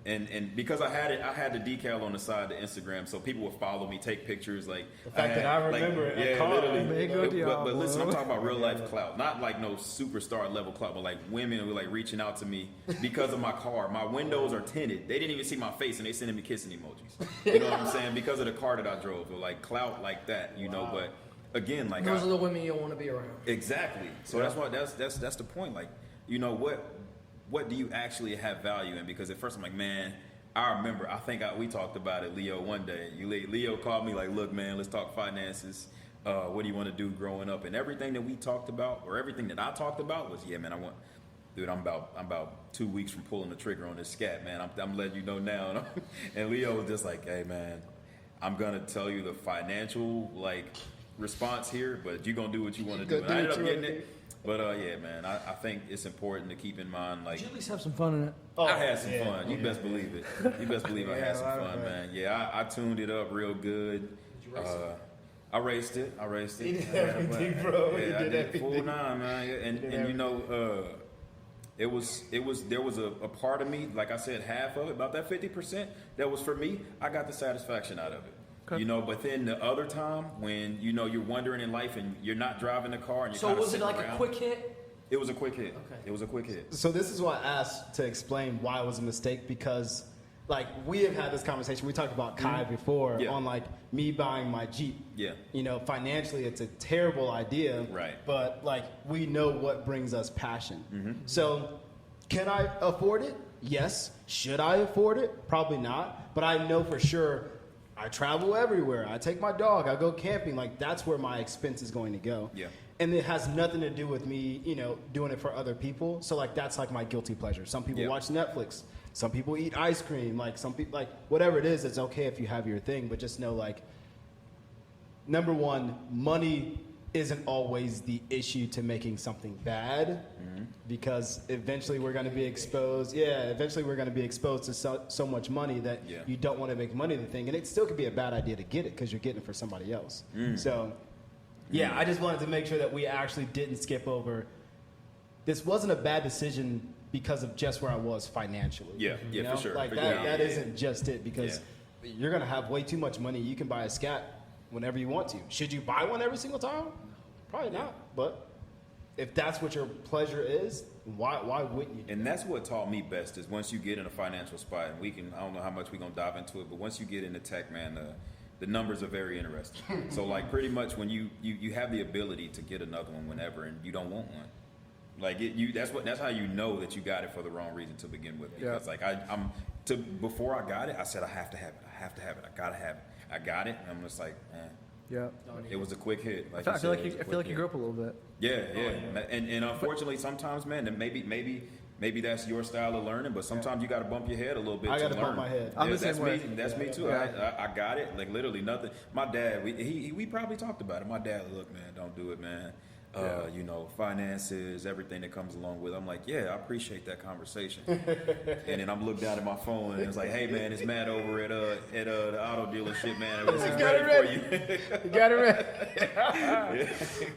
And because I had the decal on the side of the Instagram, so people would follow me, take pictures. Like the fact that I remember a car. Literally. But listen, I'm talking about real life clout, not like no superstar level clout, but like women who like reaching out to me because of my car. My windows are tinted. They didn't even see my face, and they sending me kissing emojis. You know what I'm saying? Because of the car that I drove, or like clout like that. You know, but. Again, like those are the women you don't want to be around. Exactly. So that's why that's the point. Like, you know, what do you actually have value in? Because at first I'm like, man, I remember. I think we talked about it, Leo, one day. Leo called me like, look, man, let's talk finances. What do you want to do growing up? And everything that we talked about, or everything that I talked about, was I'm about 2 weeks from pulling the trigger on this Scat, man. I'm letting you know now. And Leo was just like, hey, man, I'm gonna tell you the financial response here, but you're gonna do what you want to do. And I ended up getting it. But yeah, man, I think it's important to keep in mind, like, did you at least have some fun in it? I had some fun. You best believe it. You best believe I had some fun, man. Yeah, I tuned it up real good. Did you race it? I raced it. He did everything, bro. Yeah, He I did did full everything. 9, man. And you know, there was a part of me, like I said, half of it, about that 50% that was for me. I got the satisfaction out of it. You know, but then the other time when, you know, you're wandering in life and you're not driving the car and you're So was it like around, a quick hit? It was a quick hit. Okay. It was a quick hit. So this is why I asked to explain why it was a mistake, because like we have had this conversation. We talked about Kai before on like me buying my Jeep. Yeah. You know, financially it's a terrible idea. Right. But like we know what brings us passion. So can I afford it? Yes. Should I afford it? Probably not. But I know for sure I travel everywhere. I take my dog. I go camping. Like that's where my expense is going to go. Yeah. And it has nothing to do with me, you know, doing it for other people. So like that's like my guilty pleasure. Some people watch Netflix. Some people eat ice cream. Like some people, like whatever it is, it's okay if you have your thing. But just know, like, number one, money isn't always the issue to making something bad, because eventually we're going to be exposed. Eventually we're going to be exposed to so much money that you don't want to make money the thing, and it still could be a bad idea to get it because you're getting it for somebody else. So, I just wanted to make sure that we actually didn't skip over. This wasn't a bad decision because of just where I was financially. Yeah, you know? for sure. Like that isn't just it, because you're going to have way too much money. You can buy a Scat whenever you want to. Should you buy one every single time? Probably not. But if that's what your pleasure is, why wouldn't you do And that? that's what taught me best, is once you get in a financial spot, and I don't know how much we're going to dive into it, but once you get into tech, man, the numbers are very interesting. So like pretty much when you have the ability to get another one whenever and you don't want one. Like that's how you know that you got it for the wrong reason to begin with. Because like before I got it, I said I have to have it. I gotta have it. I got it, and I'm just like, man. Yeah. It was a quick hit. I feel like you grew up a little bit. Yeah. And unfortunately, sometimes, man, and maybe that's your style of learning, but sometimes you got to bump your head a little bit. I got to to bump my head. I'm the same way. That's me too. I got it. Like literally nothing. My dad, we probably talked about it. My dad, look, man, don't do it, man. you know, finances, everything that comes along with it. I'm like, yeah, I appreciate that conversation. And then I'm looking down at my phone and it's like, hey man, it's Matt over at the auto dealership, man. This is ready for you. You got it ready.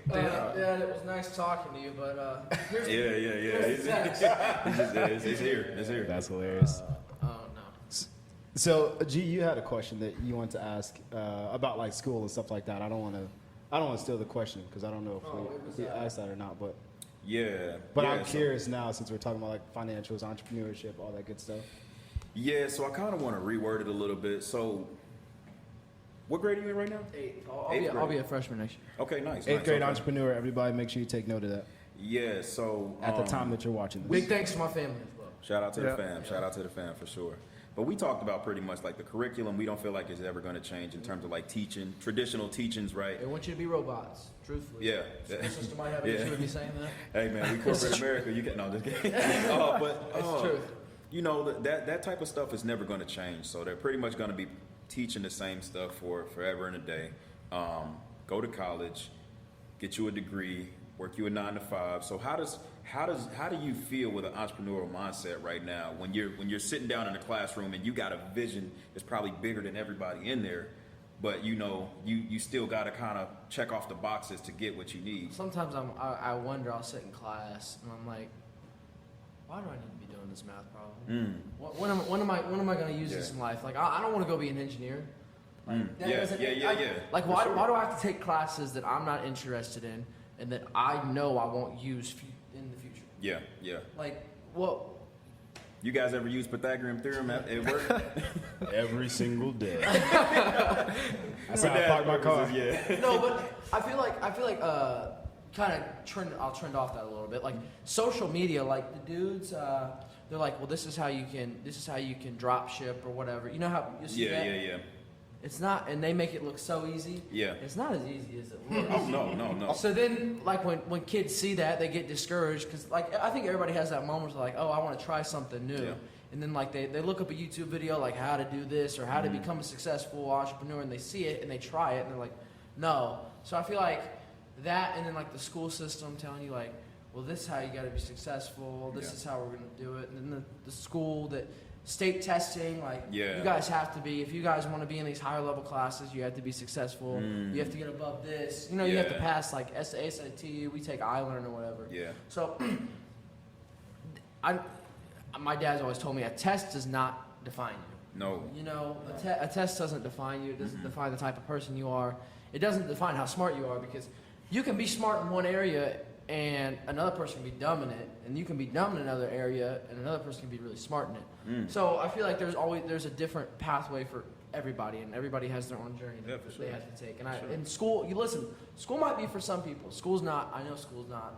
Yeah, it was nice talking to you, but here's It's here. It's here. That's hilarious. oh no. So, G, you had a question that you wanted to ask about like school and stuff like that. I don't want to steal the question because I don't know if we asked that or not. But But I'm curious now since we're talking about like financials, entrepreneurship, all that good stuff. Yeah, so I kind of want to reword it a little bit. So, what grade are you in right now? 8th. I'll be a freshman next year. Okay, nice. Eighth grade okay. entrepreneur. Everybody, make sure you take note of that Yeah, so at the time that you're watching this. Big thanks to my family as well. shout out to the fam. Shout out to the fam for sure. But we talked about pretty much like the curriculum. We don't feel like it's ever going to change in terms of like teaching, traditional teachings, right? They want you to be robots, truthfully. Yeah. School system might have an issue with me saying that. Hey man, we corporate America. You can no, just kidding. It's truth. You know that type of stuff is never going to change. So they're pretty much going to be teaching the same stuff for forever and a day. Go to college, get you a degree, work you a 9 to 5. So how do you feel with an entrepreneurial mindset right now when you're sitting down in a classroom and you got a vision that's probably bigger than everybody in there, but you know you still got to kind of check off the boxes to get what you need. Sometimes I wonder, I'll sit in class and I'm like, why do I need to be doing this math problem? When am I going to use this in life? Like I don't want to go be an engineer. Like, Yeah. Like why do I have to take classes that I'm not interested in and that I know I won't use in the future? Yeah. Like, well, You guys ever use Pythagorean theorem at work? Every single day. That's how I park my car. Yeah. no, but I feel like I'll trend off that a little bit. Like social media, like the dudes, they're like, well, this is how you can drop ship or whatever. You know how you see that? Yeah. It's not, and they make it look so easy. Yeah. It's not as easy as it looks. Oh no. So then, like when kids see that, they get discouraged because, like, I think everybody has that moment where like, oh, I want to try something new, Yeah. and then like they look up a YouTube video like how to do this or how to become a successful entrepreneur, and they see it and they try it and they're like, no. So I feel like that, and then like the school system telling you like, well, this is how you got to be successful. This is how we're gonna do it, and then the school that. State testing, like you guys have to be. If you guys want to be in these higher level classes, you have to be successful. You have to get above this. You know, you have to pass like SAT. We take iLearn or whatever. Yeah. So, my dad's always told me a test does not define you. No. You know, a test doesn't define you. It doesn't define the type of person you are. It doesn't define how smart you are because you can be smart in one area and another person can be dumb in it, and you can be dumb in another area, and another person can be really smart in it. So I feel like there's a different pathway for everybody, and everybody has their own journey that they have to take. And in school, school might be for some people. School's not. I know school's not.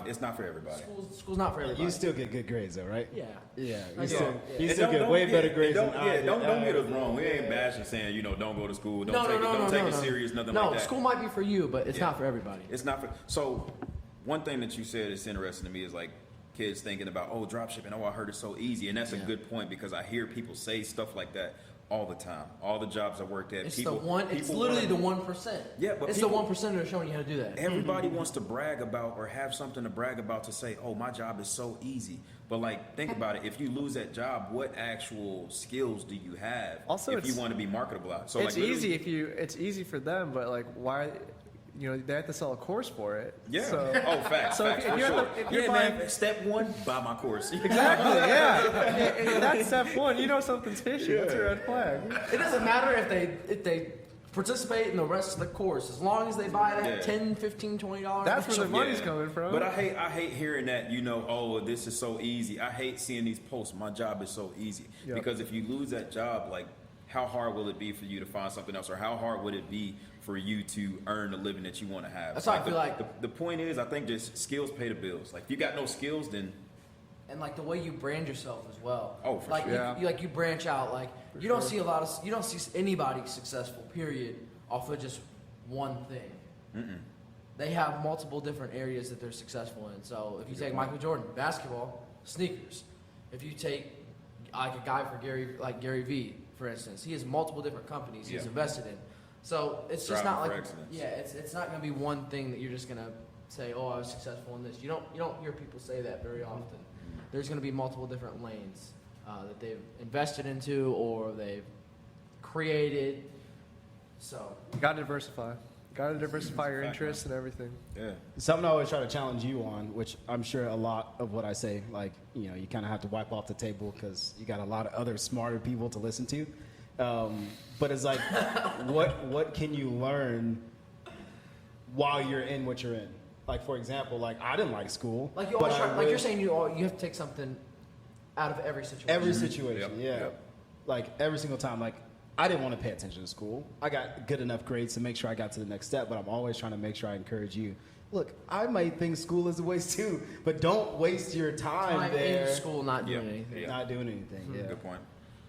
It's not for everybody. School's not for everybody. You still get good grades though, right? Yeah. Yeah. I You do. still, Yeah. you still get way better grades than I did. Don't get us wrong. We ain't bashing saying, don't go to school. Don't take it serious, nothing like that. No, school might be for you, but it's not for everybody. It's not for. So, one thing that you said that's interesting to me is like kids thinking about, drop shipping. I heard it's so easy. And that's a good point because I hear people say stuff like that all the time. All the jobs I worked at. It's literally the 1%. Yeah, but it's the 1% that are showing you how to do that. Everybody wants to brag about or have something to brag about to say, my job is so easy. But like, think about it. If you lose that job, what actual skills do you have? Also, if you want to be marketable out? So it's like, easy it's easy for them, but like why? They have to sell a course for it. Yeah. So, Facts. So facts, if for you're sure. if you're buying, step one, buy my course. exactly, yeah. And that's step one. You know something's fishy. That's a red flag. It doesn't matter if they participate in the rest of the course as long as they buy that $10, $15, $20. That's where their money's coming from. But I hate hearing that, this is so easy. I hate seeing these posts, my job is so easy. Yep. Because if you lose that job, like, how hard will it be for you to find something else? Or how hard would it be for you to earn the living that you want to have? That's how I feel like. The point is, I think just skills pay the bills. Like, if you got no skills, then... And like the way you brand yourself as well. Oh, for like sure. You branch out. Like you don't see anybody successful, period, off of just one thing. They have multiple different areas that they're successful in. So if you take Michael Jordan, basketball, sneakers. If you take like a guy Gary Vee, for instance, he has multiple different companies he's invested in. So it's just Striving not for like excellence. it's not gonna be one thing that you're just gonna say, oh, I was successful in this. You don't hear people say that very often. There's gonna be multiple different lanes that they've invested into or they've created. So You got to diversify. Got to diversify your interests and everything. Yeah. Something I always try to challenge you on, which I'm sure a lot of what I say, like, you know, you kind of have to wipe off the table because you got a lot of other smarter people to listen to. But it's like, what can you learn while you're in what you're in? Like, for example, like, I didn't like school. like you but always I try, like really- you're saying you have to take something out of every situation. Every situation, Yep, yeah. yep. Like, every single time, like, I didn't want to pay attention to school. I got good enough grades to make sure I got to the next step, but I'm always trying to make sure I encourage you. Look, I might think school is a waste too, but don't waste your time there in school not doing Yeah. anything. Yeah. not doing anything. Yeah. Good point.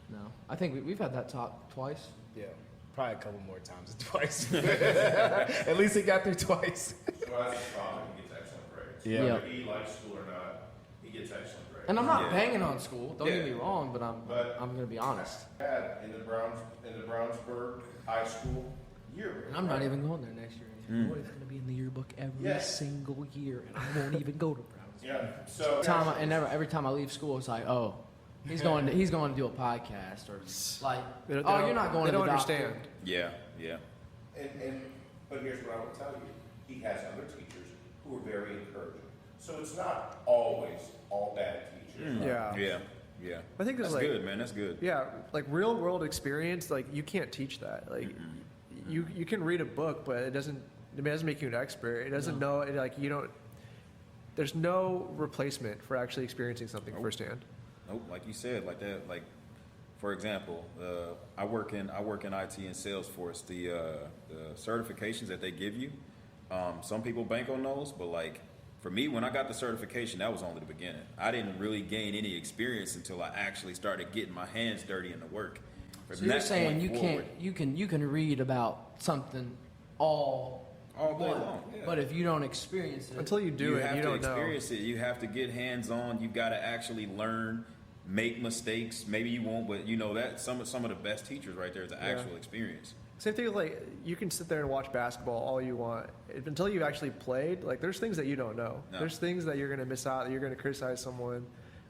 No, I think we've had that talk twice. Yeah. Probably a couple more times than twice. At least it got through twice. So as a father, he gets excellent grades. Yeah. Yeah. Whether he likes school or not, he gets excellent grades. And I'm not Yeah. banging on school. Don't get me Yeah. wrong, but But- I'm gonna be honest. Had in the Brownsburg High School yearbook. And I'm not even going there next year. Mm. It's gonna be in the yearbook every Yes. single year, and I won't even go to Browns. Yeah. So Every time I leave school, it's like, oh, he's going to do a podcast, or like, They don't- oh, they you're don't- not going They to don't the doctor. understand. Yeah. Yeah. But here's what I will tell you. He has other teachers who are very encouraging. So it's not always all bad teachers. Yeah. Yeah. Yeah. I think there's That's like good, man. That's good. Yeah, like real world experience, like you can't teach that. Like you can read a book, but it doesn't make you an expert. It doesn't know like you don't. There's no replacement for actually experiencing something Nope. firsthand. Nope, like you said, like that. Like, for example, I work in IT and Salesforce. The certifications that they give you, some people bank on those, but like for me, when I got the certification, that was only the beginning. I didn't really gain any experience until I actually started getting my hands dirty in the work. From So you're that saying point forward, you can read about something all all day month, long. Yeah. but if you don't experience it, Until you do you it, have you to don't know. experience it. You have to get hands on. You got to actually learn, make mistakes. Maybe you won't, but you know that some of the best teachers right there is the actual experience. Same thing with like you can sit there and watch basketball all you want until you've actually played. Like there's things that you don't know. No. There's things that you're gonna miss out. That you're gonna criticize someone.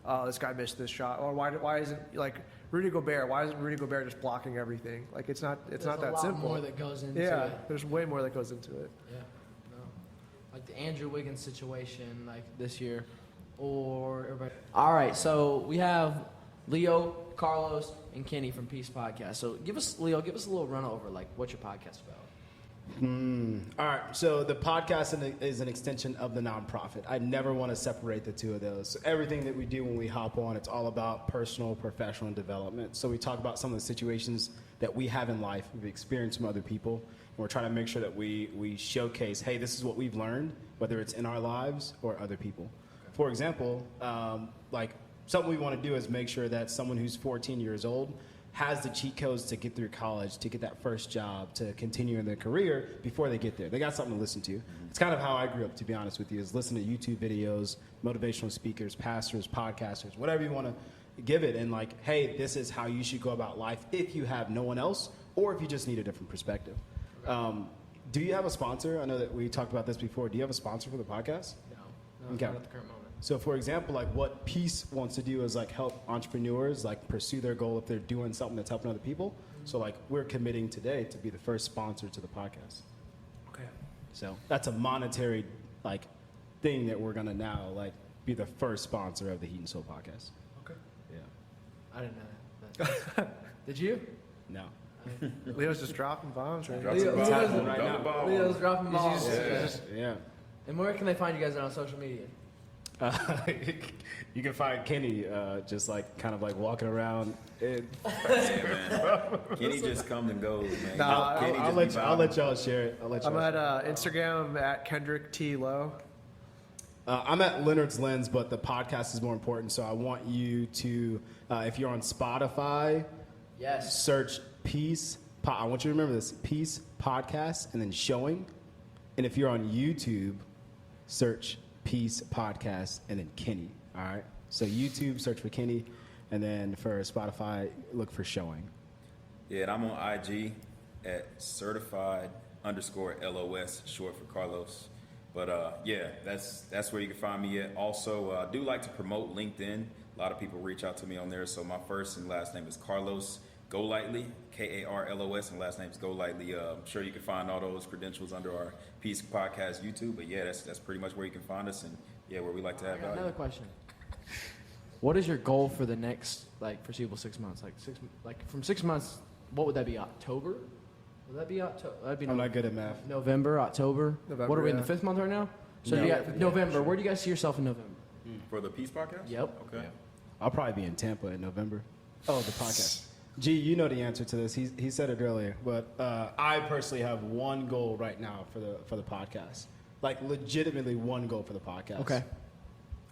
Oh, this guy missed this shot. Or why isn't like Rudy Gobert? Why isn't Rudy Gobert just blocking everything? Like it's not there's that a lot simple. more that goes into Yeah, it. there's way more that goes into it. Yeah, no. Like the Andrew Wiggins situation, like this year, or everybody. All right, so we have Leo, Carlos, and Kenny from Peace Podcast. So Leo, give us a little run over, like what's your podcast about? All right. So the podcast is an extension of the nonprofit. I never want to separate the two of those. So everything that we do when we hop on, it's all about personal, professional development. So we talk about some of the situations that we have in life, we've experienced from other people, and we're trying to make sure that we showcase, hey, this is what we've learned, whether it's in our lives or other people. For example, like something we want to do is make sure that someone who's 14 years old has the cheat codes to get through college, to get that first job, to continue in their career before they get there. They got something to listen to. It's kind of how I grew up, to be honest with you, is listen to YouTube videos, motivational speakers, pastors, podcasters, whatever you want to give it. And like, hey, this is how you should go about life if you have no one else or if you just need a different perspective. Do you have a sponsor? I know that we talked about this before. Do you have a sponsor for the podcast? No, Okay. not at the current moment. So for example, like what Peace wants to do is like help entrepreneurs like pursue their goal if they're doing something that's helping other people. So like we're committing today to be the first sponsor to the podcast. Okay. So that's a monetary like thing that we're gonna now like be the first sponsor of the Heat and Soul podcast. Okay. Yeah. I didn't know that. Did you? No. Leo's just dropping bombs right now. Drop the Leo's ball. right Drop now. the ball. Leo's dropping balls. Yeah. And where can they find you guys on social media? You can find Kenny just like kind of like walking around. Yeah, man. Kenny just comes and goes, man. Nah, Kenny I'll just be let vibing. y'all share it. I'm at Instagram at Kendrick T Low. I'm at Leonard's Lens, but the podcast is more important. So I want you to, if you're on Spotify, Yes. search Peace. I want you to remember this: Peace Podcast, and then Showing. And if you're on YouTube, search Peace Podcast, and then Kenny. All right. So YouTube, search for Kenny, and then for Spotify, look for Showing. Yeah, and I'm on IG, at certified_LOS, short for Carlos. But yeah, that's where you can find me at. Also, I do like to promote LinkedIn. A lot of people reach out to me on there. So my first and last name is Carlos Golightly, Karlos, and last name is Golightly. I'm sure you can find all those credentials under our Peace Podcast YouTube. But yeah, that's pretty much where you can find us, and yeah, where we like to have value. Another question. What is your goal for the next foreseeable 6 months? From 6 months, what would that be? October? Would that be October? That'd be I'm not good at math. November, October. November, What are we in yeah. the 5th month right now? So No. you got November. Where do you guys see yourself in November? For the Peace Podcast? Yep. Okay. I'll probably be in Tampa in November. Oh, the podcast. G, you know the answer to this. He said it earlier, but I personally have one goal right now for the podcast. Like legitimately one goal for the podcast. Okay.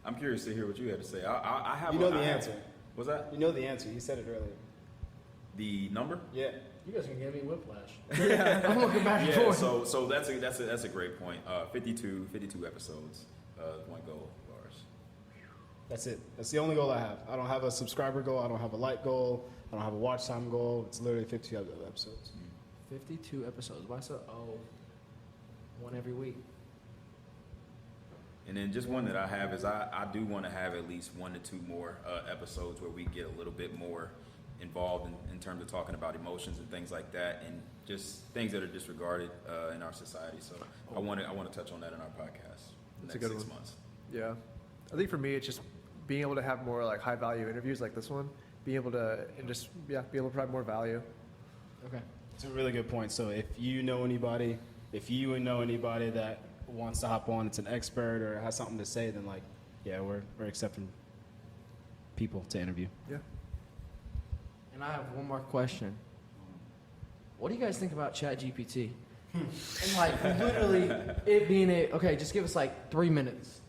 I'm curious to hear what you had to say. I have. You know the answer. What's that? You know the answer. You said it earlier. The number? Yeah. You guys can give me whiplash. Yeah. I'm looking back and Yeah. forth. So that's a great point. 52 episodes. One goal of ours. That's it. That's the only goal I have. I don't have a subscriber goal. I don't have a like goal. I don't have a watch time goal. It's literally 52 episodes. 52 episodes. Why so? One every week. And then just one that I have is I do want to have at least 1 to 2 more episodes where we get a little bit more involved in terms of talking about emotions and things like that, and just things that are disregarded in our society. So I want to touch on that in our podcast. That's a next good 6 one. months. Yeah, I think for me it's just being able to have more like high value interviews like this one, being able to be able to provide more value. Okay. It's a really good point. So if you know anybody that wants to hop on, it's an expert or has something to say, then we're accepting people to interview. Yeah. And I have one more question. What do you guys think about ChatGPT? And literally it being okay, just give us 3 minutes.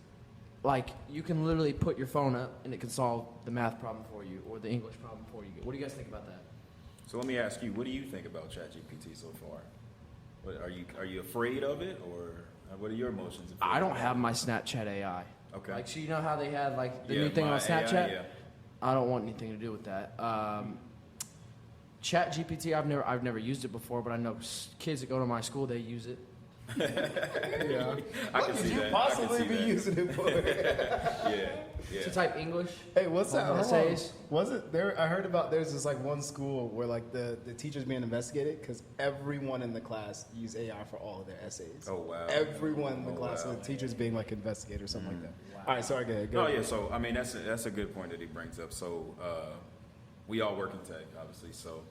You can literally put your phone up and it can solve the math problem for you or the English problem for you. What do you guys think about that? So let me ask you, what do you think about ChatGPT so far? What, are you afraid of it, or what are your emotions? I don't have my Snapchat AI. Okay. So you know how they had the Yeah, new thing my on Snapchat? AI, yeah. I don't want anything to do with that. ChatGPT, I've never used it before, but I know kids that go to my school, they use it. Yeah. I can see that. I can see that. using it for? Yeah. To type English. Hey, what's that? Hold on. Essays. Was it there? I heard about there's this one school where the teachers being investigated because everyone in the class use AI for all of their essays. Oh wow. Everyone in the Oh, class, wow. so the teachers being investigated or something like that. Wow. All right, sorry, go ahead. Oh yeah. So I mean that's a good point that he brings up. So we all work in tech, obviously. So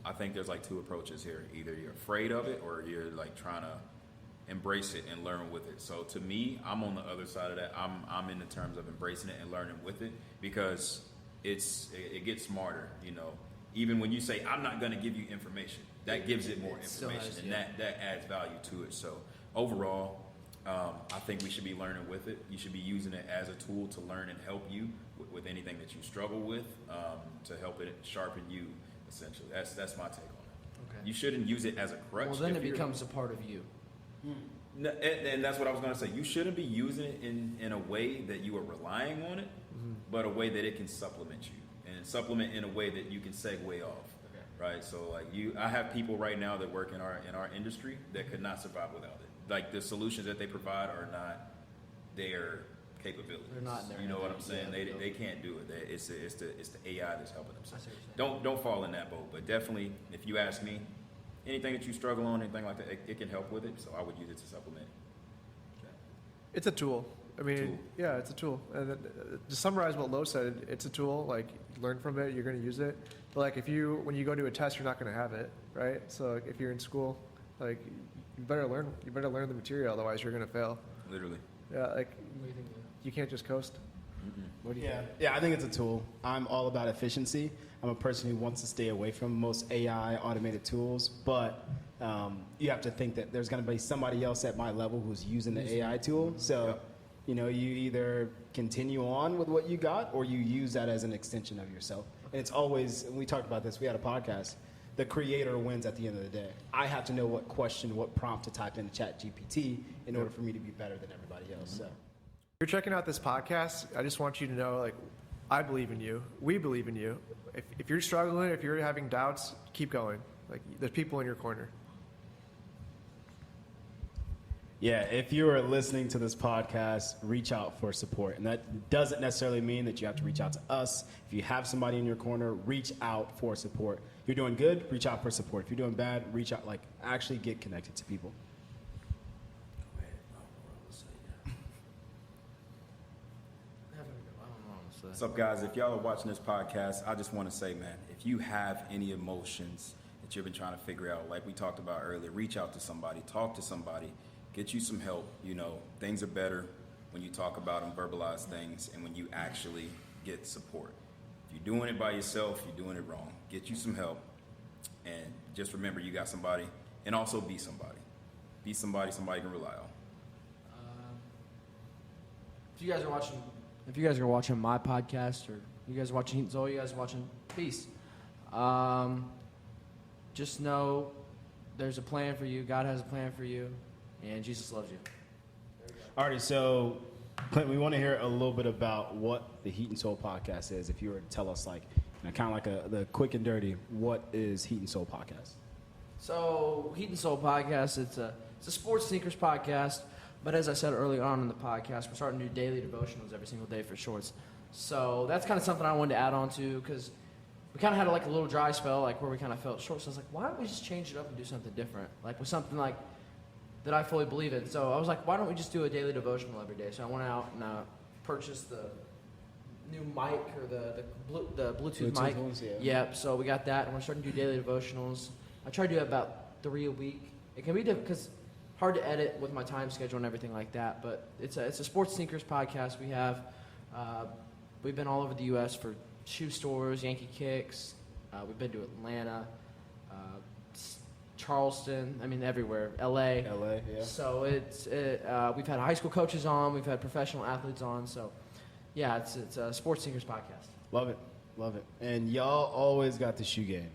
I think there's 2 approaches here. Either you're afraid of it or you're trying to embrace it and learn with it. So to me, I'm on the other side of that. I'm in the terms of embracing it and learning with it because it gets smarter. Even when you say I'm not going to give you information, that gives it more information, and that adds value to it. So overall, I think we should be learning with it. You should be using it as a tool to learn and help you with anything that you struggle with, to help it sharpen you. Essentially, that's my take on it. Okay. You shouldn't use it as a crutch. Well, then if it you're- becomes a part of you. No, and that's what I was going to say. You shouldn't be using it in a way that you are relying on it, but a way that it can supplement you, and supplement in a way that you can segue off. Right? So I have people right now that work in our industry that could not survive without it. The solutions that they provide are not their capabilities. They're not there. You know what I'm saying? Yeah, they can't do it. It's the AI that's helping them. So I see what you're saying. don't fall in that boat. But definitely, if you ask me, anything that you struggle on, anything like that, it can help with it. So I would use it to supplement. It's a tool. I mean, Tool. yeah, it's a tool. And to summarize what Lo said, it's a tool. Learn from it. You're going to use it. But when you go to a test, you're not going to have it, right? So if you're in school, you better learn. You better learn the material, otherwise you're going to fail. Literally. Yeah, What do you think? you can't just coast. What do you think? Yeah, I think it's a tool. I'm all about efficiency. I'm a person who wants to stay away from most AI automated tools, but you have to think that there's going to be somebody else at my level who's using the AI tool. So, you either continue on with what you got or you use that as an extension of yourself. And it's always, and we talked about this, we had a podcast, the creator wins at the end of the day. I have to know what question, what prompt to type into ChatGPT in order for me to be better than everybody else. So. If you're checking out this podcast, I just want you to know, I believe in you. We believe in you. If you're struggling, if you're having doubts, keep going. Like, there's people in your corner. Yeah, if you are listening to this podcast, reach out for support. And that doesn't necessarily mean that you have to reach out to us. If you have somebody in your corner, reach out for support. If you're doing good, reach out for support. If you're doing bad, reach out. Like, actually get connected to people. What's up, guys? If y'all are watching this podcast, I just want to say, man, if you have any emotions that you've been trying to figure out, like we talked about earlier, reach out to somebody, talk to somebody, get you some help. You know, things are better when you talk about and verbalize things and when you actually get support. If you're doing it by yourself, you're doing it wrong. Get you some help, and just remember you got somebody, and also be somebody. Be somebody somebody can rely on. If you guys are watching my podcast, or you guys are watching Heat and Soul, you guys are watching Peace, just know there's a plan for you. God has a plan for you, and Jesus loves you. Alrighty, so Clint, we want to hear a little bit about what the Heat and Soul podcast is. If you were to tell us, like, kind of like the quick and dirty, what is Heat and Soul podcast? So, Heat and Soul podcast, it's a sports sneakers podcast. But as I said early on in the podcast, we're starting to do daily devotionals every single day for shorts. So that's kind of something I wanted to add on to, because we kind of had like a little dry spell, like where we kind of felt short. So I was like, why don't we just change it up and do something different, like with something like that I fully believe in. So I was like, why don't we just do a daily devotional every day? So I went out and purchased the new mic, or the Bluetooth mic. Ones, yeah. Yep. So we got that, and we're starting to do daily devotionals. I try to do about 3 a week. It can be different because hard to edit with my time schedule and everything like that, but it's a sports sneakers podcast. We've been all over the U.S. for shoe stores, Yankee Kicks. We've been to Atlanta, Charleston. I mean, everywhere. L.A. Yeah. So we've had high school coaches on. We've had professional athletes on. So, yeah, it's a sports sneakers podcast. Love it. And y'all always got the shoe game.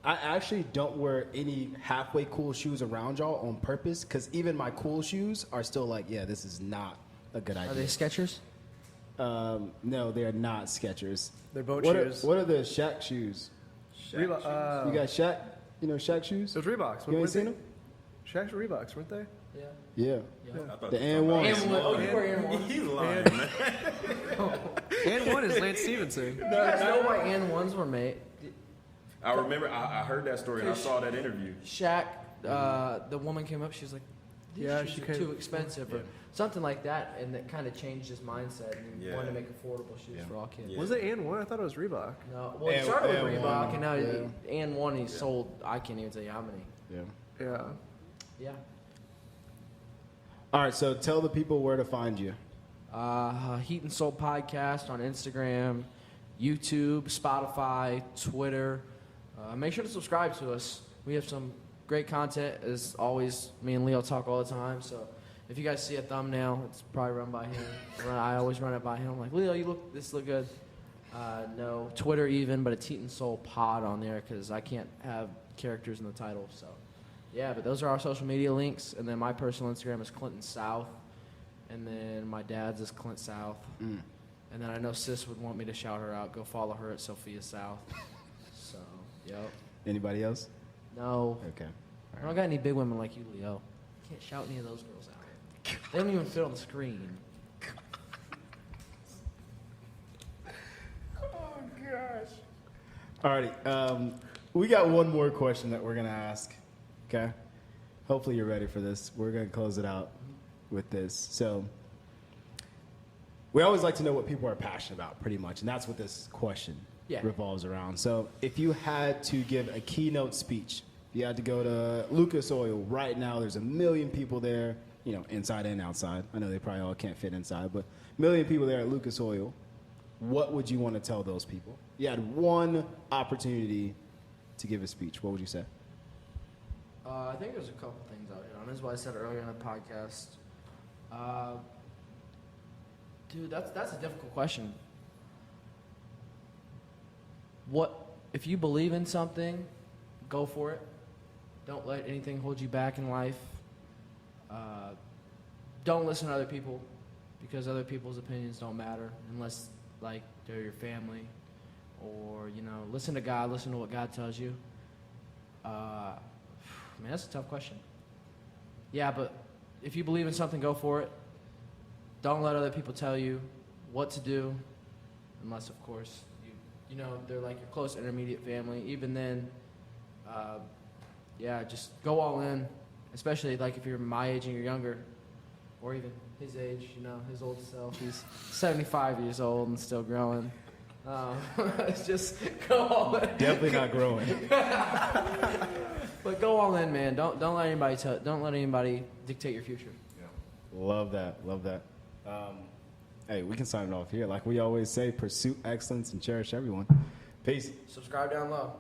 I actually don't wear any halfway cool shoes around y'all on purpose, because even my cool shoes are still like, yeah, this is not a good idea. Are they Skechers? No, they are not Skechers. They're boat What shoes. what are the Shaq shoes? You got Shaq? You know Shaq shoes? Those Reeboks. You ain't seen them? Shaq's Reeboks, weren't they? Yeah. Yeah. I thought The you were talking and about- Oh, you wear Air One. He's lying, man. And one is Lance Stevenson. You guys know why and ones were made? I remember, I heard that story and I saw that interview. Shaq, the woman came up, she was like, these Yeah, shoes she are came- too expensive, or Yeah. something like that, and that kind of changed his mindset, and he Yeah. wanted to make affordable shoes Yeah. for all kids. Yeah. Was it and one? I thought it was Reebok. No, well, he And- started and with Reebok, one, and now yeah. and one he sold, I can't even tell you how many. Yeah. Yeah. Yeah. All right, so tell the people where to find you. Heat and Soul Podcast on Instagram, YouTube, Spotify, Twitter. Make sure to subscribe to us. We have some great content. As always, me and Leo talk all the time. So if you guys see a thumbnail, it's probably run by him. I always run it by him. I'm like, Leo, this look good. No, Twitter even, but it's Heat and Soul Pod on there, because I can't have characters in the title. So yeah, but those are our social media links. And then my personal Instagram is Clinton South. And then my dad's is Clint South. And then I know Sis would want me to shout her out. Go follow her at Sophia South. So, yep. Anybody else? No. Okay. I don't got any big women like you, Leo. Can't shout any of those girls out. They don't even fit on the screen. Alrighty. We got one more question that we're going to ask. Okay? Hopefully you're ready for this. We're going to close it out with this. So, we always like to know what people are passionate about, pretty much. And that's what this question revolves around. So, if you had to give a keynote speech, if you had to go to Lucas Oil right now, there's 1 million people there, you know, inside and outside. I know they probably all can't fit inside, but 1 million people there at Lucas Oil. What would you want to tell those people? You had one opportunity to give a speech. What would you say? I think there's a couple things out here. This is what I said earlier in the podcast. Dude, that's a difficult question. If you believe in something, go for it. Don't let anything hold you back in life. Don't listen to other people, because other people's opinions don't matter unless, like, they're your family, or, you know, listen to God, listen to what God tells you. Man, that's a tough question. Yeah, but if you believe in something, go for it. Don't let other people tell you what to do, unless, of course, you know, they're like your close intermediate family. Even then, yeah, just go all in, especially like if you're my age and you're younger, or even his age, you know, his old self. He's 75 years old and still growing. It's just go all in. Definitely not growing. But go all in, man. Don't let anybody dictate your future. Love that. Hey, we can sign it off here. Like we always say, pursue excellence and cherish everyone. Peace. Subscribe down low.